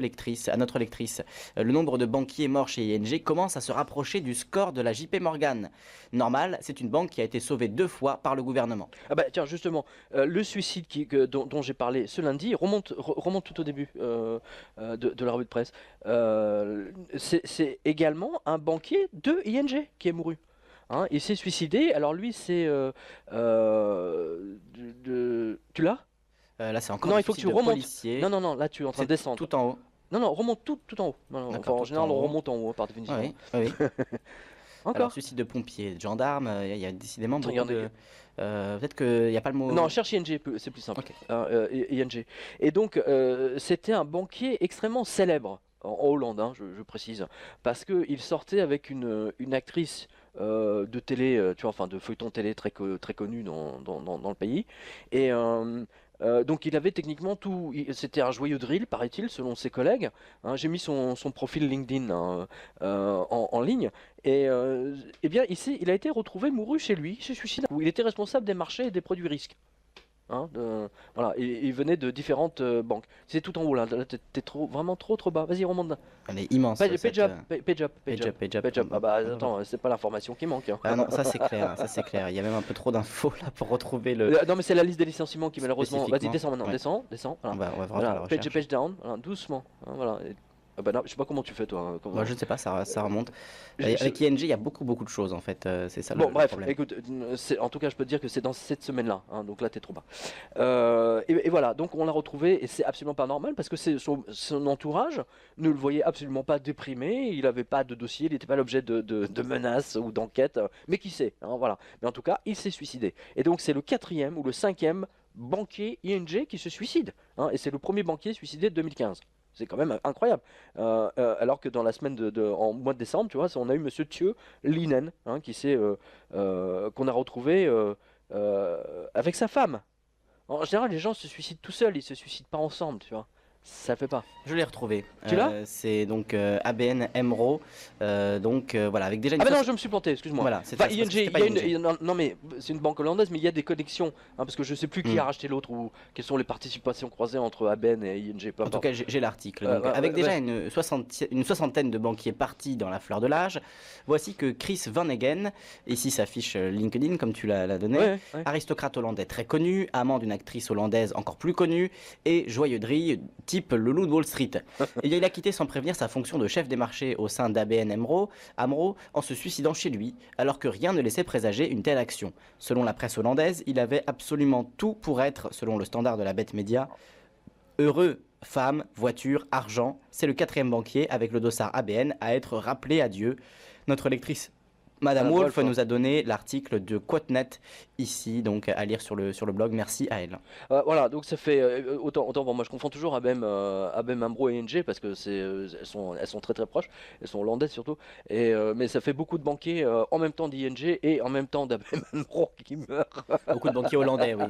lectrice. Le nombre de banquiers morts chez ING commence à se rapprocher du score de la JP Morgan. Normal, c'est une banque qui a été sauvée 2 fois par le gouvernement. Ah bah tiens, justement, le suicide dont j'ai parlé ce lundi remonte tout au début de la revue de presse. C'est également un banquier de ING qui est mouru. Hein, il s'est suicidé. Alors lui, c'est tu l'as? Là, c'est encore Non, il faut que tu remontes. Policier. Non, là, tu es en train de descendre. Tout en haut. Non, remonte tout en haut. Non, enfin, en général, on remonte en haut, par définition. Oui. Encore. Alors, suicide de pompiers, de gendarmes, il y a décidément beaucoup Regardez. de... Peut-être qu'il n'y a pas le mot... Non, cherche ING, c'est plus simple. Okay. ING. Et donc, c'était un banquier extrêmement célèbre en Hollande, hein, je précise, parce qu'il sortait avec une actrice de télé, tu vois, enfin de feuilleton télé très connu dans le pays. Et donc il avait techniquement tout. C'était un joyeux drill, paraît-il, selon ses collègues. Hein, j'ai mis son profil LinkedIn hein, en ligne. Et eh bien, il a été retrouvé mouru chez lui, chez suicide, où il était responsable des marchés et des produits risques. Hein, voilà, et il venait de différentes banques. C'est tout en haut là, t'es vraiment trop bas. Vas-y, remonte. Elle est immense. Page up. Ah bah Pardon. attends, c'est pas l'information qui manque. Hein. Ah non, ça c'est clair. Il y a même un peu trop d'infos là pour retrouver le... Non mais c'est la liste des licenciements qui malheureusement... Vas-y, Spécifiquement. descends maintenant, Ouais. descends. On Voilà. va voir Voilà, la recherche. page down, voilà, doucement. Hein, voilà. Ah bah non, je sais pas comment tu fais toi. Hein, Moi, je ne sais pas, ça remonte. Je- Avec ING, il y a beaucoup de choses en fait. C'est ça Bon, le bref, problème. écoute, en tout cas, je peux te dire que c'est dans cette semaine-là, hein, donc là, t'es trop bas. Et voilà, donc on l'a retrouvé, et c'est absolument pas normal, parce que son entourage ne le voyait absolument pas déprimé, il n'avait pas de dossier, il n'était pas l'objet de menaces ou d'enquêtes, mais qui sait, hein, voilà. Mais en tout cas, il s'est suicidé. Et donc, c'est le 4e ou le 5e banquier ING qui se suicide, hein, et c'est le premier banquier suicidé de 2015. C'est quand même incroyable. Alors que dans la semaine en mois de décembre, tu vois, on a eu Monsieur Thieu Linen, hein, qu'on a retrouvé avec sa femme. En général, les gens se suicident tout seuls, ils se suicident pas ensemble, tu vois. Ça fait pas. Je l'ai retrouvé. Tu l'as? C'est donc ABN AMRO. Voilà, avec déjà une. Ah bah non, je me suis planté, excuse-moi. Voilà, enfin, ING, non mais c'est une banque hollandaise, mais il y a des connexions, hein, parce que je sais plus qui a racheté l'autre ou quelles sont les participations croisées entre ABN et ING. En tout cas, j'ai l'article. Avec déjà une soixantaine de banquiers partis dans la fleur de l'âge, voici que Chris Van Hagen, ici s'affiche LinkedIn comme tu l'as donné, aristocrate hollandais très connu, amant d'une actrice hollandaise encore plus connue et joyeux drille type le loup de Wall Street. Et il a quitté sans prévenir sa fonction de chef des marchés au sein d'ABN AMRO en se suicidant chez lui, alors que rien ne laissait présager une telle action. Selon la presse hollandaise, il avait absolument tout pour être, selon le standard de la bête média, heureux. Femme, voiture, argent, c'est le 4e banquier avec le dossard ABN à être rappelé à Dieu. Notre lectrice Madame Wolf nous a donné l'article de Quotnet ici, donc à lire sur le blog. Merci à elle. Voilà, donc ça fait autant bon, moi je confonds toujours ABN AMRO et ING parce que elles sont très très proches, elles sont hollandaises surtout. Mais ça fait beaucoup de banquiers en même temps d'ING et en même temps d'ABN AMRO qui meurent. Beaucoup de banquiers hollandais, oui.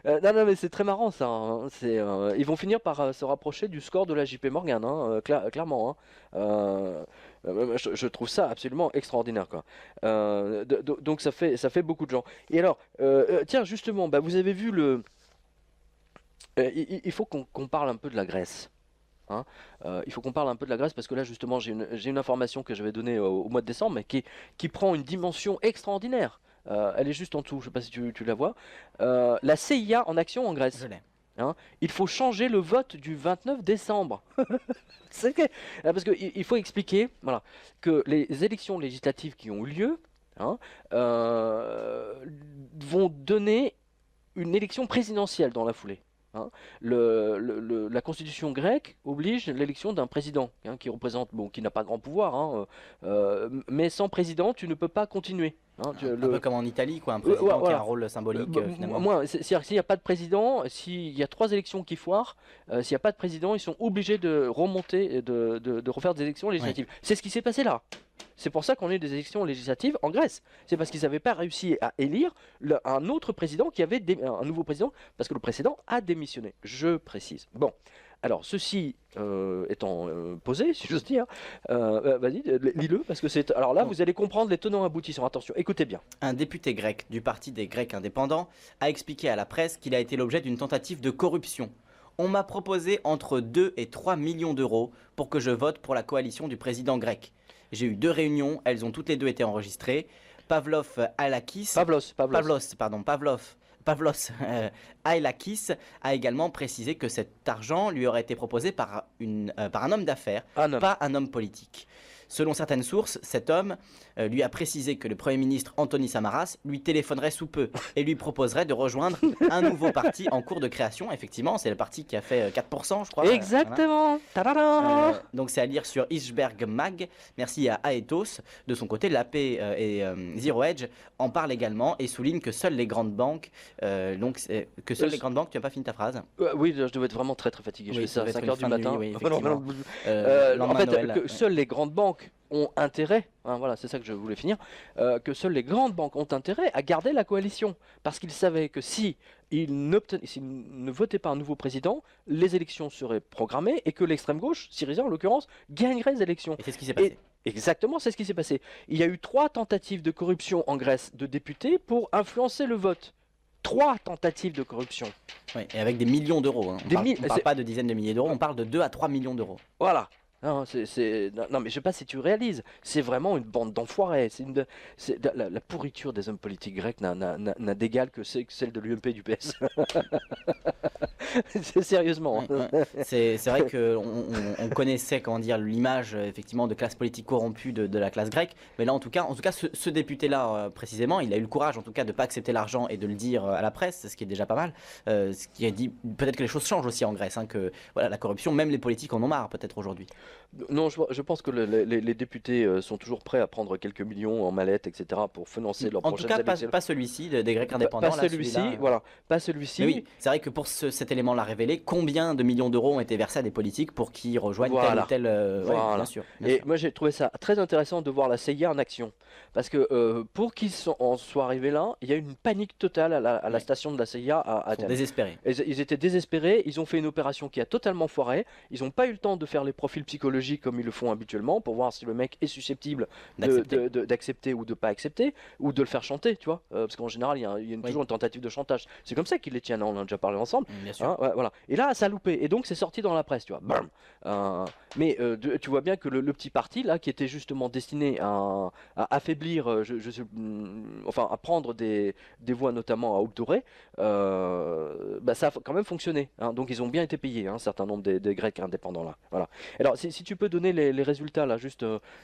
Non mais c'est très marrant ça. Hein. Ils vont finir par se rapprocher du score de la JP Morgan, hein, clairement. Hein. Je trouve ça absolument extraordinaire, quoi. Donc ça fait beaucoup de gens. Et alors, tiens, justement, vous avez vu il faut qu'on parle un peu de la Grèce. Hein. Il faut qu'on parle un peu de la Grèce parce que là, justement, j'ai une information que j'avais donnée au mois de décembre, mais qui prend une dimension extraordinaire. Elle est juste en dessous, je ne sais pas si tu la vois. La CIA en action en Grèce. Je l'ai. Hein, il faut changer le vote du 29 décembre. Parce qu'il faut expliquer que les élections législatives qui ont eu lieu vont donner une élection présidentielle dans la foulée. Hein. La constitution grecque oblige l'élection d'un président qui représente, qui n'a pas grand pouvoir, mais sans président tu ne peux pas continuer. Hein, un peu comme en Italie, quoi, un président qui a un rôle symbolique finalement. C'est-à-dire s'il n'y a pas de président, s'il y a 3 élections qui foirent, s'il n'y a pas de président, ils sont obligés de remonter et de refaire des élections législatives. Oui. C'est ce qui s'est passé là. C'est pour ça qu'on a eu des élections législatives en Grèce. C'est parce qu'ils n'avaient pas réussi à élire un autre président un nouveau président, parce que le précédent a démissionné. Je précise. Bon. Alors, ceci étant posé, si j'ose dire, vas-y, lis-le, parce que c'est... Alors là, vous allez comprendre les tenants aboutissants. Attention, écoutez bien. Un député grec du Parti des Grecs indépendants a expliqué à la presse qu'il a été l'objet d'une tentative de corruption. On m'a proposé entre 2 et 3 millions d'euros pour que je vote pour la coalition du président grec. J'ai eu 2 réunions, elles ont toutes les 2 été enregistrées. Pavlos Ailakis a également précisé que cet argent lui aurait été proposé par un homme d'affaires, pas un homme politique. Selon certaines sources, cet homme lui a précisé que le Premier ministre Antonis Samaras lui téléphonerait sous peu et lui proposerait de rejoindre un nouveau parti en cours de création. Effectivement, c'est le parti qui a fait 4%, je crois. Exactement. Donc c'est à lire sur Iceberg Mag. Merci à Aethos. De son côté, l'AP et Zero Hedge en parlent également et soulignent que seules les grandes banques... les grandes banques... Tu n'as pas fini ta phrase? Oui, je devais être vraiment très très fatigué. Je fais ça à 5h du matin. Oui, en fait, que seules les grandes banques ont intérêt, voilà, c'est ça que je voulais finir, que seules les grandes banques ont intérêt à garder la coalition, parce qu'ils savaient que s'ils ne votaient pas un nouveau président, les élections seraient programmées et que l'extrême gauche, Syriza en l'occurrence, gagnerait les élections. Et c'est ce qui s'est passé. Exactement, c'est ce qui s'est passé. Il y a eu 3 tentatives de corruption en Grèce de députés pour influencer le vote. 3 tentatives de corruption. Oui, et avec des millions d'euros. Hein. On ne parle pas de dizaines de milliers d'euros, on parle de 2 à 3 millions d'euros. Voilà. Non, non, mais je sais pas si tu réalises, c'est vraiment une bande d'enfoirés. La pourriture des hommes politiques grecs n'a d'égal que celle de l'UMP du PS. Sérieusement. C'est vrai qu'on connaissait l'image effectivement de classe politique corrompue de la classe grecque, mais là en tout cas ce député-là précisément, il a eu le courage en tout cas de ne pas accepter l'argent et de le dire à la presse, ce qui est déjà pas mal. Ce qui a dit peut-être que les choses changent aussi en Grèce, que voilà, la corruption, même les politiques en ont marre peut-être aujourd'hui. Non, je pense que les députés sont toujours prêts à prendre quelques millions en mallette, etc., pour financer leurs En tout prochaines cas, élections. pas celui-ci des Grecs indépendants. Pas Là, celui-ci, celui-là. voilà, pas Mais celui-ci. oui, c'est vrai que pour cet élément l'a révélé, combien de millions d'euros ont été versés à des politiques pour qu'ils rejoignent tel Voilà. ou tel. Ouais, Voilà. bien sûr. Et moi j'ai trouvé ça très intéressant de voir la CIA en action. Parce que pour qu'ils en soient arrivés là, il y a eu une panique totale à la Ouais. station de la CIA à Ils sont Athènes. désespérés. Ils étaient désespérés, ils ont fait une opération qui a totalement foiré, ils n'ont pas eu le temps de faire les profils psychologiques comme ils le font habituellement pour voir si le mec est susceptible d'accepter ou de pas accepter, ou de le faire chanter, tu vois. Parce qu'en général, il y a Oui. toujours une tentative de chantage. C'est comme ça qu'ils les tiennent, on en a déjà parlé ensemble. Bien sûr. Hein, ouais, voilà. Et là, ça a loupé, et donc c'est sorti dans la presse, tu vois. Bam. Mais tu vois bien que le petit parti là, qui était justement destiné à affaiblir, enfin à prendre des voix notamment à Aube Dorée, bah, ça a quand même fonctionné. Hein. Donc ils ont bien été payés, hein, un certain nombre des Grecs indépendants là. Voilà. Alors si tu peux donner les résultats là, juste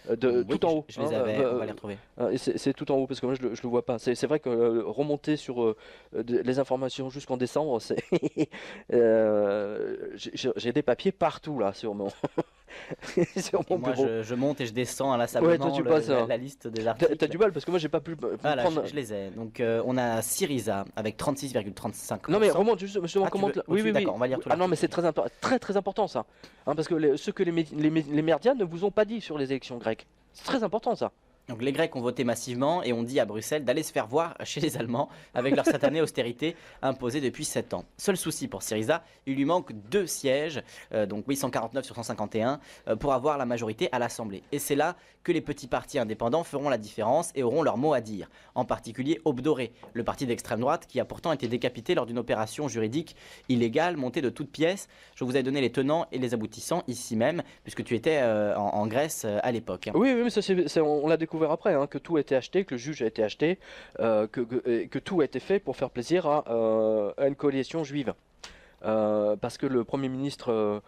Oui, tout en haut. je les avais, on va les retrouver. C'est tout en haut parce que moi je le vois pas. C'est vrai que remonter sur les informations jusqu'en décembre, c'est j'ai des papiers partout là sur mon sur Et mon moi, bureau. je monte et je descends Ouais, inlassablement toi tu passes. la liste des articles. T'as du mal parce que moi j'ai pas pu Voilà, prendre. je les ai. Donc, on a Syriza avec 36,35%. Non mais remonte justement Ah, tu comment. veux- Oui oui oui. d'accord, on va lire tout Ah non mais l'article. c'est très très important ça. Hein, parce que ce que les médias ne vous ont pas dit sur les élections grecques. C'est très important ça. Donc les Grecs ont voté massivement et ont dit à Bruxelles d'aller se faire voir chez les Allemands avec leur satanée austérité imposée depuis 7 ans. Seul souci pour Syriza, il lui manque 2 sièges, donc oui 149 sur 151, pour avoir la majorité à l'Assemblée. Et c'est là que les petits partis indépendants feront la différence et auront leur mot à dire. En particulier Aube Dorée, le parti d'extrême droite qui a pourtant été décapité lors d'une opération juridique illégale montée de toutes pièces. Je vous ai donné les tenants et les aboutissants ici même, puisque tu étais en Grèce à l'époque. Oui, oui, mais ça, on l'a découvert après, hein, que tout a été acheté, que le juge a été acheté, que tout a été fait pour faire plaisir à une coalition juive. Parce que le Premier ministre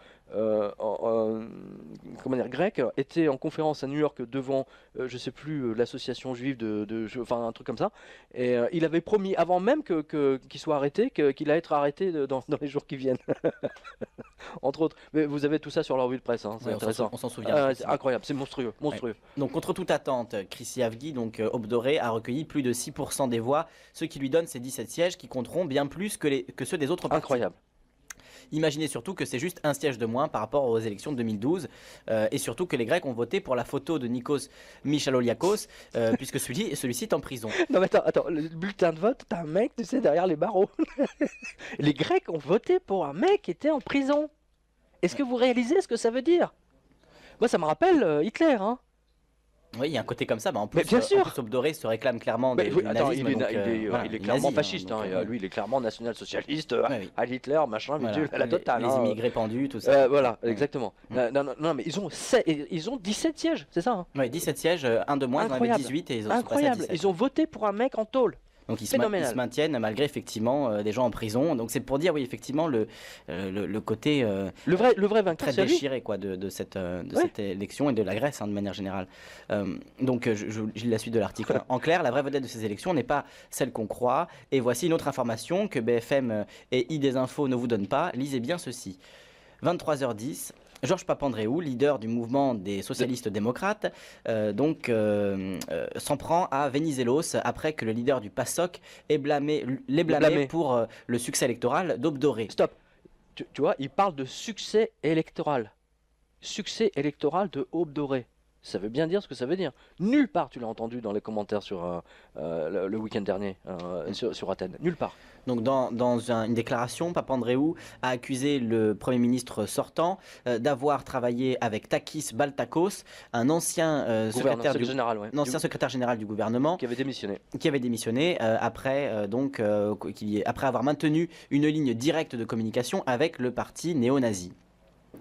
comment dire, grec était en conférence à New York devant, je sais plus, l'association juive enfin un truc comme ça, et il avait promis avant même qu'il soit arrêté, qu'il allait être arrêté dans les jours qui viennent. Entre autres. Mais vous avez tout ça sur leur revue de presse, hein, c'est Ouais, intéressant. on s'en souvient. C'est incroyable, c'est monstrueux, monstrueux. Ouais. Donc contre toute attente, Chrissy Avgi, donc Aube Dorée, a recueilli plus de 6% des voix, ce qui lui donne ses 17 sièges qui compteront bien plus que ceux des autres partis. Incroyable. Imaginez surtout que c'est juste un siège de moins par rapport aux élections de 2012 et surtout que les Grecs ont voté pour la photo de Nikos Michaloliakos puisque celui-ci est en prison. Non mais attends, le bulletin de vote, t'as un mec, tu sais, derrière les barreaux. Les Grecs ont voté pour un mec qui était en prison. Est-ce que vous réalisez ce que ça veut dire? Moi ça me rappelle Hitler, hein. Oui, il y a un côté comme ça. Bah en plus, bien sûr. Aube Dorée se réclame clairement du Attends, nazisme. il est clairement fasciste. Hein, lui, il est clairement national-socialiste, oui. à Hitler, machin, Voilà. bidule, à la totale. Les hein. immigrés pendus, tout ça. Voilà, exactement. Non, mais ils ont 17 sièges, c'est ça, hein. Oui, 17 sièges, un de moins, ils en avaient Incroyable. 18 et ils ont passé à Incroyable. 17. Ils ont voté pour un mec en tôle. Donc ils se Phénoménal. maintiennent malgré effectivement des gens en prison. Donc c'est pour dire oui effectivement le côté Le vrai vainqueur, très c'est lui. déchiré quoi de cette élection et de la Grèce hein, de manière générale. Donc je lis la suite de l'article. En clair, la vraie vedette de ces élections n'est pas celle qu'on croit. Et voici une autre information que BFM et Idésinfo ne vous donnent pas. Lisez bien ceci. 23h10. Georges Papandréou, leader du mouvement des socialistes démocrates, s'en prend à Venizelos après que le leader du PASOK ait blâmé pour le succès électoral d'Aube Dorée. Stop. Tu vois, il parle de succès électoral. Succès électoral de Aube Dorée. Ça veut bien dire ce que ça veut dire. Nulle part tu l'as entendu dans les commentaires sur le week-end dernier sur Athènes. Nulle part. Donc dans une déclaration, Papandréou a accusé le Premier ministre sortant d'avoir travaillé avec Takis Baltakos, un ancien secrétaire général du gouvernement qui avait démissionné après avoir maintenu une ligne directe de communication avec le parti néo-nazi.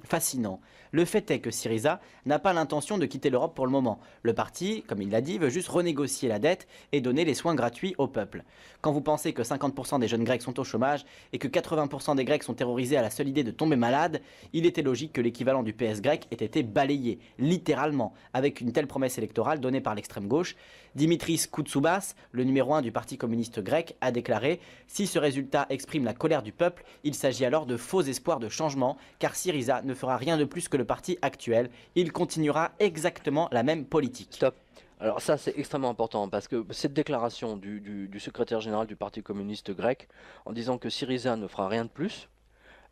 Fascinant. Le fait est que Syriza n'a pas l'intention de quitter l'Europe pour le moment. Le parti, comme il l'a dit, veut juste renégocier la dette et donner les soins gratuits au peuple. Quand vous pensez que 50% des jeunes Grecs sont au chômage et que 80% des Grecs sont terrorisés à la seule idée de tomber malade, il était logique que l'équivalent du PS grec ait été balayé, littéralement, avec une telle promesse électorale donnée par l'extrême gauche. Dimitris Koutsoubas, le numéro 1 du Parti communiste grec, a déclaré « Si ce résultat exprime la colère du peuple, il s'agit alors de faux espoirs de changement, car Syriza ne fera rien de plus que que le parti actuel. Il continuera exactement la même politique. Stop. Alors ça c'est extrêmement important parce que cette déclaration du secrétaire général du Parti communiste grec en disant que Syriza ne fera rien de plus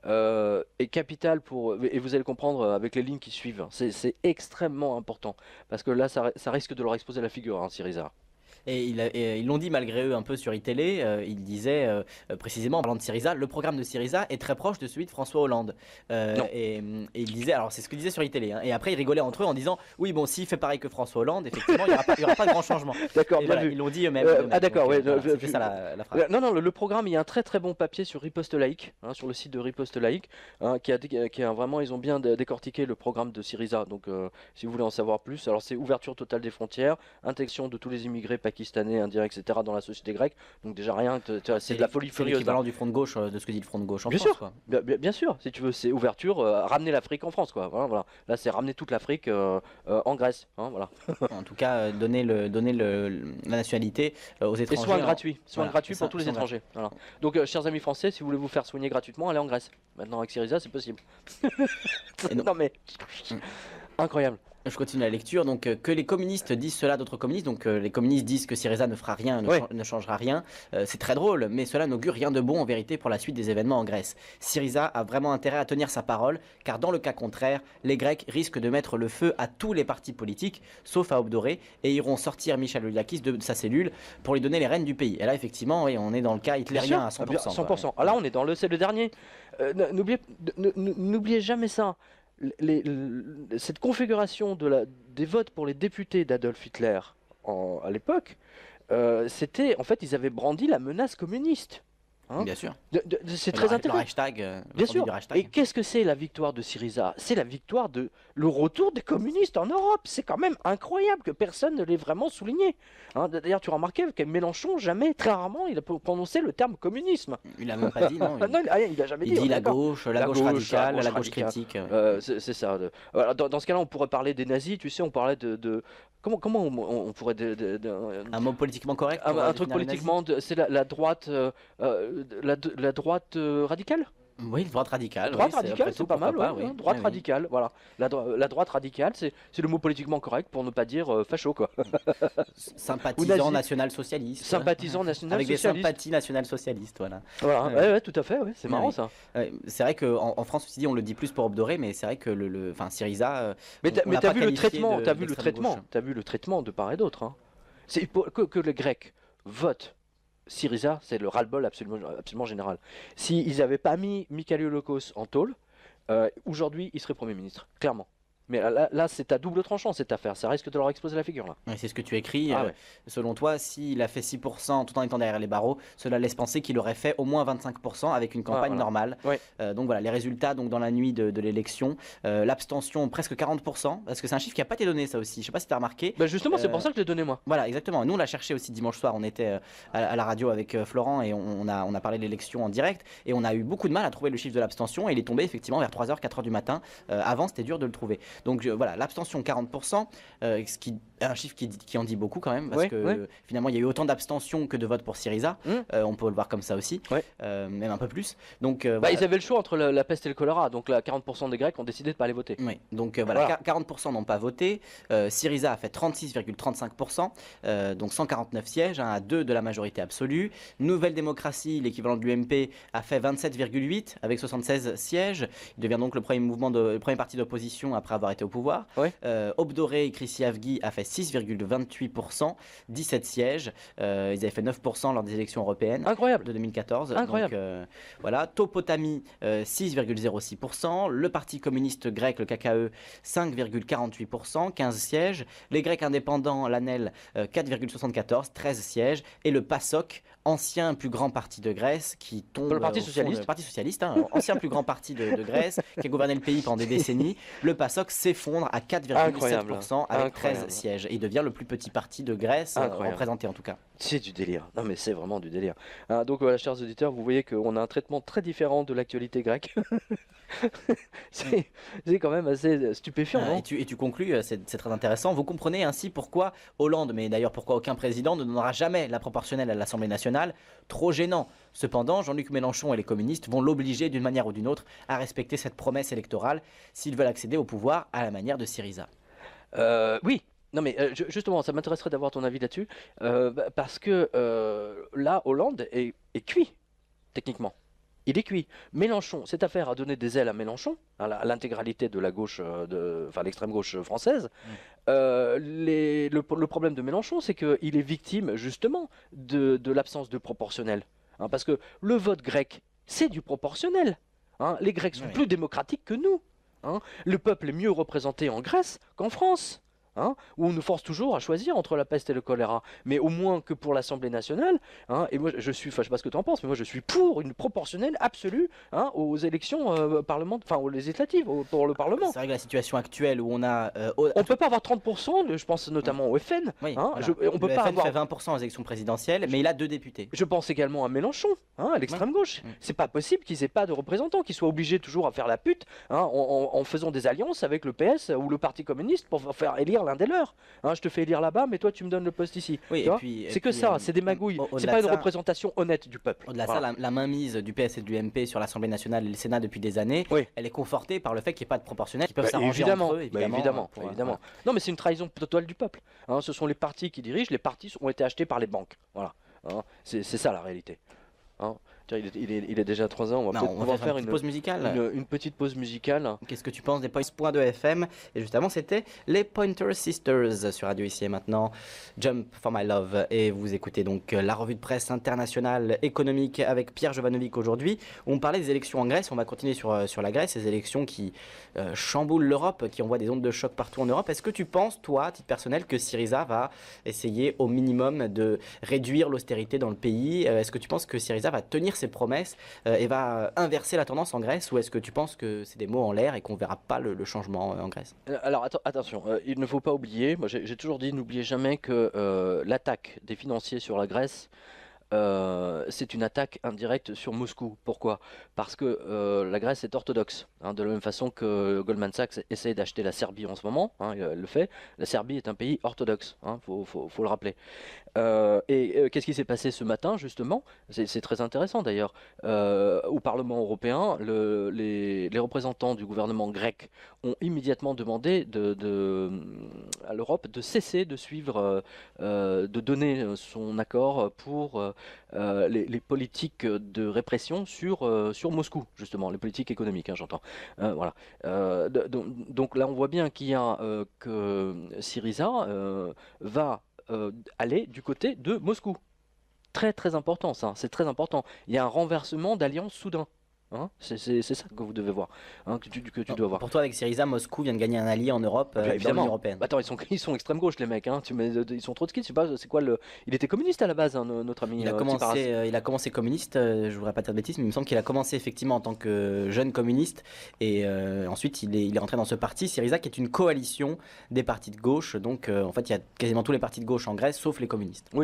est capitale et vous allez comprendre avec les lignes qui suivent, c'est extrêmement important parce que là ça risque de leur exposer la figure, hein, Syriza. Et ils l'ont dit malgré eux un peu sur iTélé, ils disaient précisément en parlant de Syriza, le programme de Syriza est très proche de celui de François Hollande. Et ils disaient, alors c'est ce qu'ils disaient sur iTélé, hein, et après ils rigolaient entre eux en disant, oui bon s'il fait pareil que François Hollande, effectivement il n'y aura pas de grand changement. D'accord, bien voilà, vu. Ils l'ont dit eux-mêmes. Ah d'accord, ouais, c'était ça la phrase. Non, le programme, il y a un très très bon papier sur Riposte Laïque, hein, sur le site de Riposte Laïque, hein, qui a vraiment, ils ont bien décortiqué le programme de Syriza. Donc si vous voulez en savoir plus, alors c'est ouverture totale des frontières, intégration de tous les immigrés pakistanais, indiens, etc. dans la société grecque. Donc déjà rien, c'est de la folie furieuse. C'est l'équivalent du front de gauche, de ce que dit le front de gauche en bien France. Sûr, quoi. Bien sûr, si tu veux, c'est ouverture, ramener l'Afrique en France, quoi. Voilà. Là, c'est ramener toute l'Afrique en Grèce, hein, voilà. En tout cas, donner la nationalité aux étrangers. Et soins gratuits pour tous les soins étrangers. Voilà. Donc, chers amis français, si vous voulez vous faire soigner gratuitement, allez en Grèce. Maintenant, avec Syriza, c'est possible. Non mais, incroyable. Je continue la lecture. Donc, que les communistes disent cela d'autres communistes. Donc, les communistes disent que Syriza ne fera rien, ne changera rien. C'est très drôle, mais cela n'augure rien de bon en vérité pour la suite des événements en Grèce. Syriza a vraiment intérêt à tenir sa parole, car dans le cas contraire, les Grecs risquent de mettre le feu à tous les partis politiques, sauf à Obdoré, et iront sortir Michaloudakis de sa cellule pour lui donner les rênes du pays. Et là, effectivement, oui, on est dans le cas hitlérien à 100%. 100%. Ah, là, on est c'est le dernier. N'oubliez jamais ça. Cette configuration des votes pour les députés d'Adolf Hitler à l'époque, c'était, en fait, ils avaient brandi la menace communiste. Hein, bien sûr. C'est très intéressant. Bien sûr. Et qu'est-ce que c'est la victoire de Syriza? C'est la victoire de le retour des communistes en Europe. C'est quand même incroyable que personne ne l'ait vraiment souligné. Hein, d'ailleurs, tu remarquais que Mélenchon, jamais, très rarement, il a prononcé le terme communisme. Il a même pas dit, non. Non, il a jamais dit. Il dit la gauche radicale, la gauche critique. C'est ça. Dans ce cas-là, on pourrait parler des nazis. Tu sais, on parlait de comment on pourrait un mot politiquement correct, un truc politiquement, c'est la droite la droite radicale. Oui, droite radicale. Droite radicale, c'est pas mal. Oui. Droite radicale, voilà. La droite radicale, c'est le mot politiquement correct pour ne pas dire facho, quoi. Sympathisant national-socialiste. Sympathisant national-socialiste. Avec des sympathies national-socialistes, voilà. Voilà, ouais, tout à fait, ouais. C'est marrant ça. C'est vrai qu'en France, on le dit plus pour Obdoré, mais c'est vrai que Syriza. Mais t'as vu le traitement, t'as vu le traitement de part et d'autre. Hein. C'est que les Grecs votent Syriza, c'est le ras-le-bol absolument général. S'ils n'avaient pas mis Michaloudakis en tôle, aujourd'hui, il serait Premier ministre, clairement. Mais là c'est à double tranchant cette affaire, ça risque de leur exploser la figure là. C'est ce que tu écris. Selon toi, s'il a fait 6% tout en étant derrière les barreaux, cela laisse penser qu'il aurait fait au moins 25% avec une campagne normale. Donc voilà, les résultats donc, dans la nuit de l'élection, l'abstention presque 40%, parce que c'est un chiffre qui n'a pas été donné ça aussi, je sais pas si tu as remarqué. Bah justement, c'est pour ça que je l'ai donné moi. Voilà, exactement. Nous on l'a cherché aussi dimanche soir, on était à la radio avec Florent et on a parlé de l'élection en direct et on a eu beaucoup de mal à trouver le chiffre de l'abstention et il est tombé effectivement vers 3h, 4h du matin. Avant c'était dur de le trouver. Donc voilà, l'abstention 40%, ce qui est un chiffre qui en dit beaucoup quand même, parce que finalement il y a eu autant d'abstention que de votes pour Syriza, on peut le voir comme ça aussi, même un peu plus. Donc, voilà. Ils avaient le choix entre la peste et le choléra, donc là 40% des Grecs ont décidé de ne pas aller voter. Oui, donc voilà, 40% n'ont pas voté, Syriza a fait 36,35%, donc 149 sièges, à 2 de la majorité absolue. Nouvelle démocratie, l'équivalent de l'UMP, a fait 27,8 avec 76 sièges, il devient donc le premier parti d'opposition après avoir été au pouvoir. Obdoré et Christiavgi a fait 6,28%, 17 sièges. Ils avaient fait 9% lors des élections européennes de 2014. Incroyable. Donc, voilà. Topotami, 6,06%. Le Parti communiste grec, le KKE, 5,48%, 15 sièges. Les Grecs indépendants, l'ANEL, 4,74, 13 sièges. Et le PASOK, ancien plus grand parti de Grèce, qui tombe... Le Parti socialiste. Le Parti socialiste, ancien plus grand parti de Grèce, qui a gouverné le pays pendant des décennies. Le PASOK s'effondre à 4,7% avec 13 sièges. Et il devient le plus petit parti de Grèce, représenté en tout cas. C'est du délire. Non mais c'est vraiment du délire. Donc voilà, chers auditeurs, vous voyez qu'on a un traitement très différent de l'actualité grecque. C'est quand même assez stupéfiant. Non et tu conclus, c'est très intéressant. Vous comprenez ainsi pourquoi Hollande, mais d'ailleurs pourquoi aucun président ne donnera jamais la proportionnelle à l'Assemblée nationale, nationale, trop gênant. Cependant, Jean-Luc Mélenchon et les communistes vont l'obliger d'une manière ou d'une autre à respecter cette promesse électorale s'ils veulent accéder au pouvoir à la manière de Syriza. Oui. Non mais justement, ça m'intéresserait d'avoir ton avis là-dessus, parce que là, Hollande est cuit, techniquement. Il est cuit. Mélenchon, cette affaire a donné des ailes à Mélenchon, à l'intégralité de la gauche, enfin l'extrême gauche française. Le problème de Mélenchon, c'est qu'il est victime justement de l'absence de proportionnel. Hein, parce que le vote grec, c'est du proportionnel. Hein. Les Grecs sont plus démocratiques que nous. Hein. Le peuple est mieux représenté en Grèce qu'en France. Hein, où on nous force toujours à choisir entre la peste et le choléra, mais au moins que pour l'Assemblée nationale, hein, et moi je suis, enfin je sais pas ce que tu en penses, mais moi je suis pour une proportionnelle absolue hein, aux élections enfin aux législatives, pour le Parlement. C'est vrai que la situation actuelle où on a... on peut pas avoir 30%, je pense notamment au FN, oui, hein, voilà. On peut le pas FN avoir... fait 20% aux élections présidentielles, mais il a 2 députés. Je pense également à Mélenchon, hein, à l'extrême gauche. C'est pas possible qu'ils aient pas de représentants, qu'ils soient obligés toujours à faire la pute hein, en faisant des alliances avec le PS ou le Parti communiste pour faire élire l'un des leurs. Hein, je te fais élire là-bas, mais toi tu me donnes le poste ici. Oui, c'est que ça, c'est des magouilles. C'est pas une représentation honnête du peuple. Au-delà de ça, la mainmise du PS et du MP sur l'Assemblée nationale et le Sénat depuis des années, elle est confortée par le fait qu'il n'y ait pas de proportionnel, qu'ils peuvent s'arranger entre eux, évidemment. Non, mais c'est une trahison totale du peuple. Hein, ce sont les partis qui dirigent, les partis ont été achetés par les banques. Voilà. Hein, c'est ça la réalité. Hein. Il est déjà 3 ans, on va faire une pause musicale. Une petite pause musicale. Qu'est-ce que tu penses des points de FM? Et justement, c'était les Pointer Sisters sur Radio Ici et Maintenant, Jump for My Love. Et vous écoutez donc la revue de presse internationale économique avec Pierre Jovanovic aujourd'hui. On parlait des élections en Grèce, on va continuer sur la Grèce, ces élections qui chamboulent l'Europe, qui envoient des ondes de choc partout en Europe. Est-ce que tu penses, toi, à titre personnel, que Syriza va essayer au minimum de réduire l'austérité dans le pays? Est-ce que tu penses que Syriza va tenir ses promesses et va inverser la tendance en Grèce, ou est-ce que tu penses que c'est des mots en l'air et qu'on verra pas le changement en Grèce? Alors attention, il ne faut pas oublier, moi j'ai toujours dit, n'oubliez jamais que l'attaque des financiers sur la Grèce, c'est une attaque indirecte sur Moscou. Pourquoi? Parce que la Grèce est orthodoxe, hein, de la même façon que Goldman Sachs essaie d'acheter la Serbie en ce moment, hein, elle le fait. La Serbie est un pays orthodoxe, hein, faut le rappeler. Qu'est-ce qui s'est passé ce matin justement? C'est très intéressant d'ailleurs. Au Parlement européen, les représentants du gouvernement grec ont immédiatement demandé à l'Europe de cesser de suivre, de donner son accord pour les politiques de répression sur Moscou, justement, les politiques économiques, hein, j'entends. Voilà. Donc là, on voit bien qu'il y a que Syriza va aller du côté de Moscou. Très très important ça, c'est très important. Il y a un renversement d'alliance soudain. Hein, c'est ça que vous devez voir, hein, que tu dois voir. Pour toi, avec Syriza, Moscou vient de gagner un allié en Europe, dans l'Union européenne. Attends, ils sont extrême gauche les mecs, hein. Ils sont trop de skis. Je sais pas, c'est quoi le. Il était communiste à la base, hein, notre ami. Il a commencé communiste. Je voudrais pas dire de bêtises, mais il me semble qu'il a commencé effectivement en tant que jeune communiste, et ensuite il est rentré dans ce parti Syriza, qui est une coalition des partis de gauche. Donc en fait, il y a quasiment tous les partis de gauche en Grèce, sauf les communistes. Oui.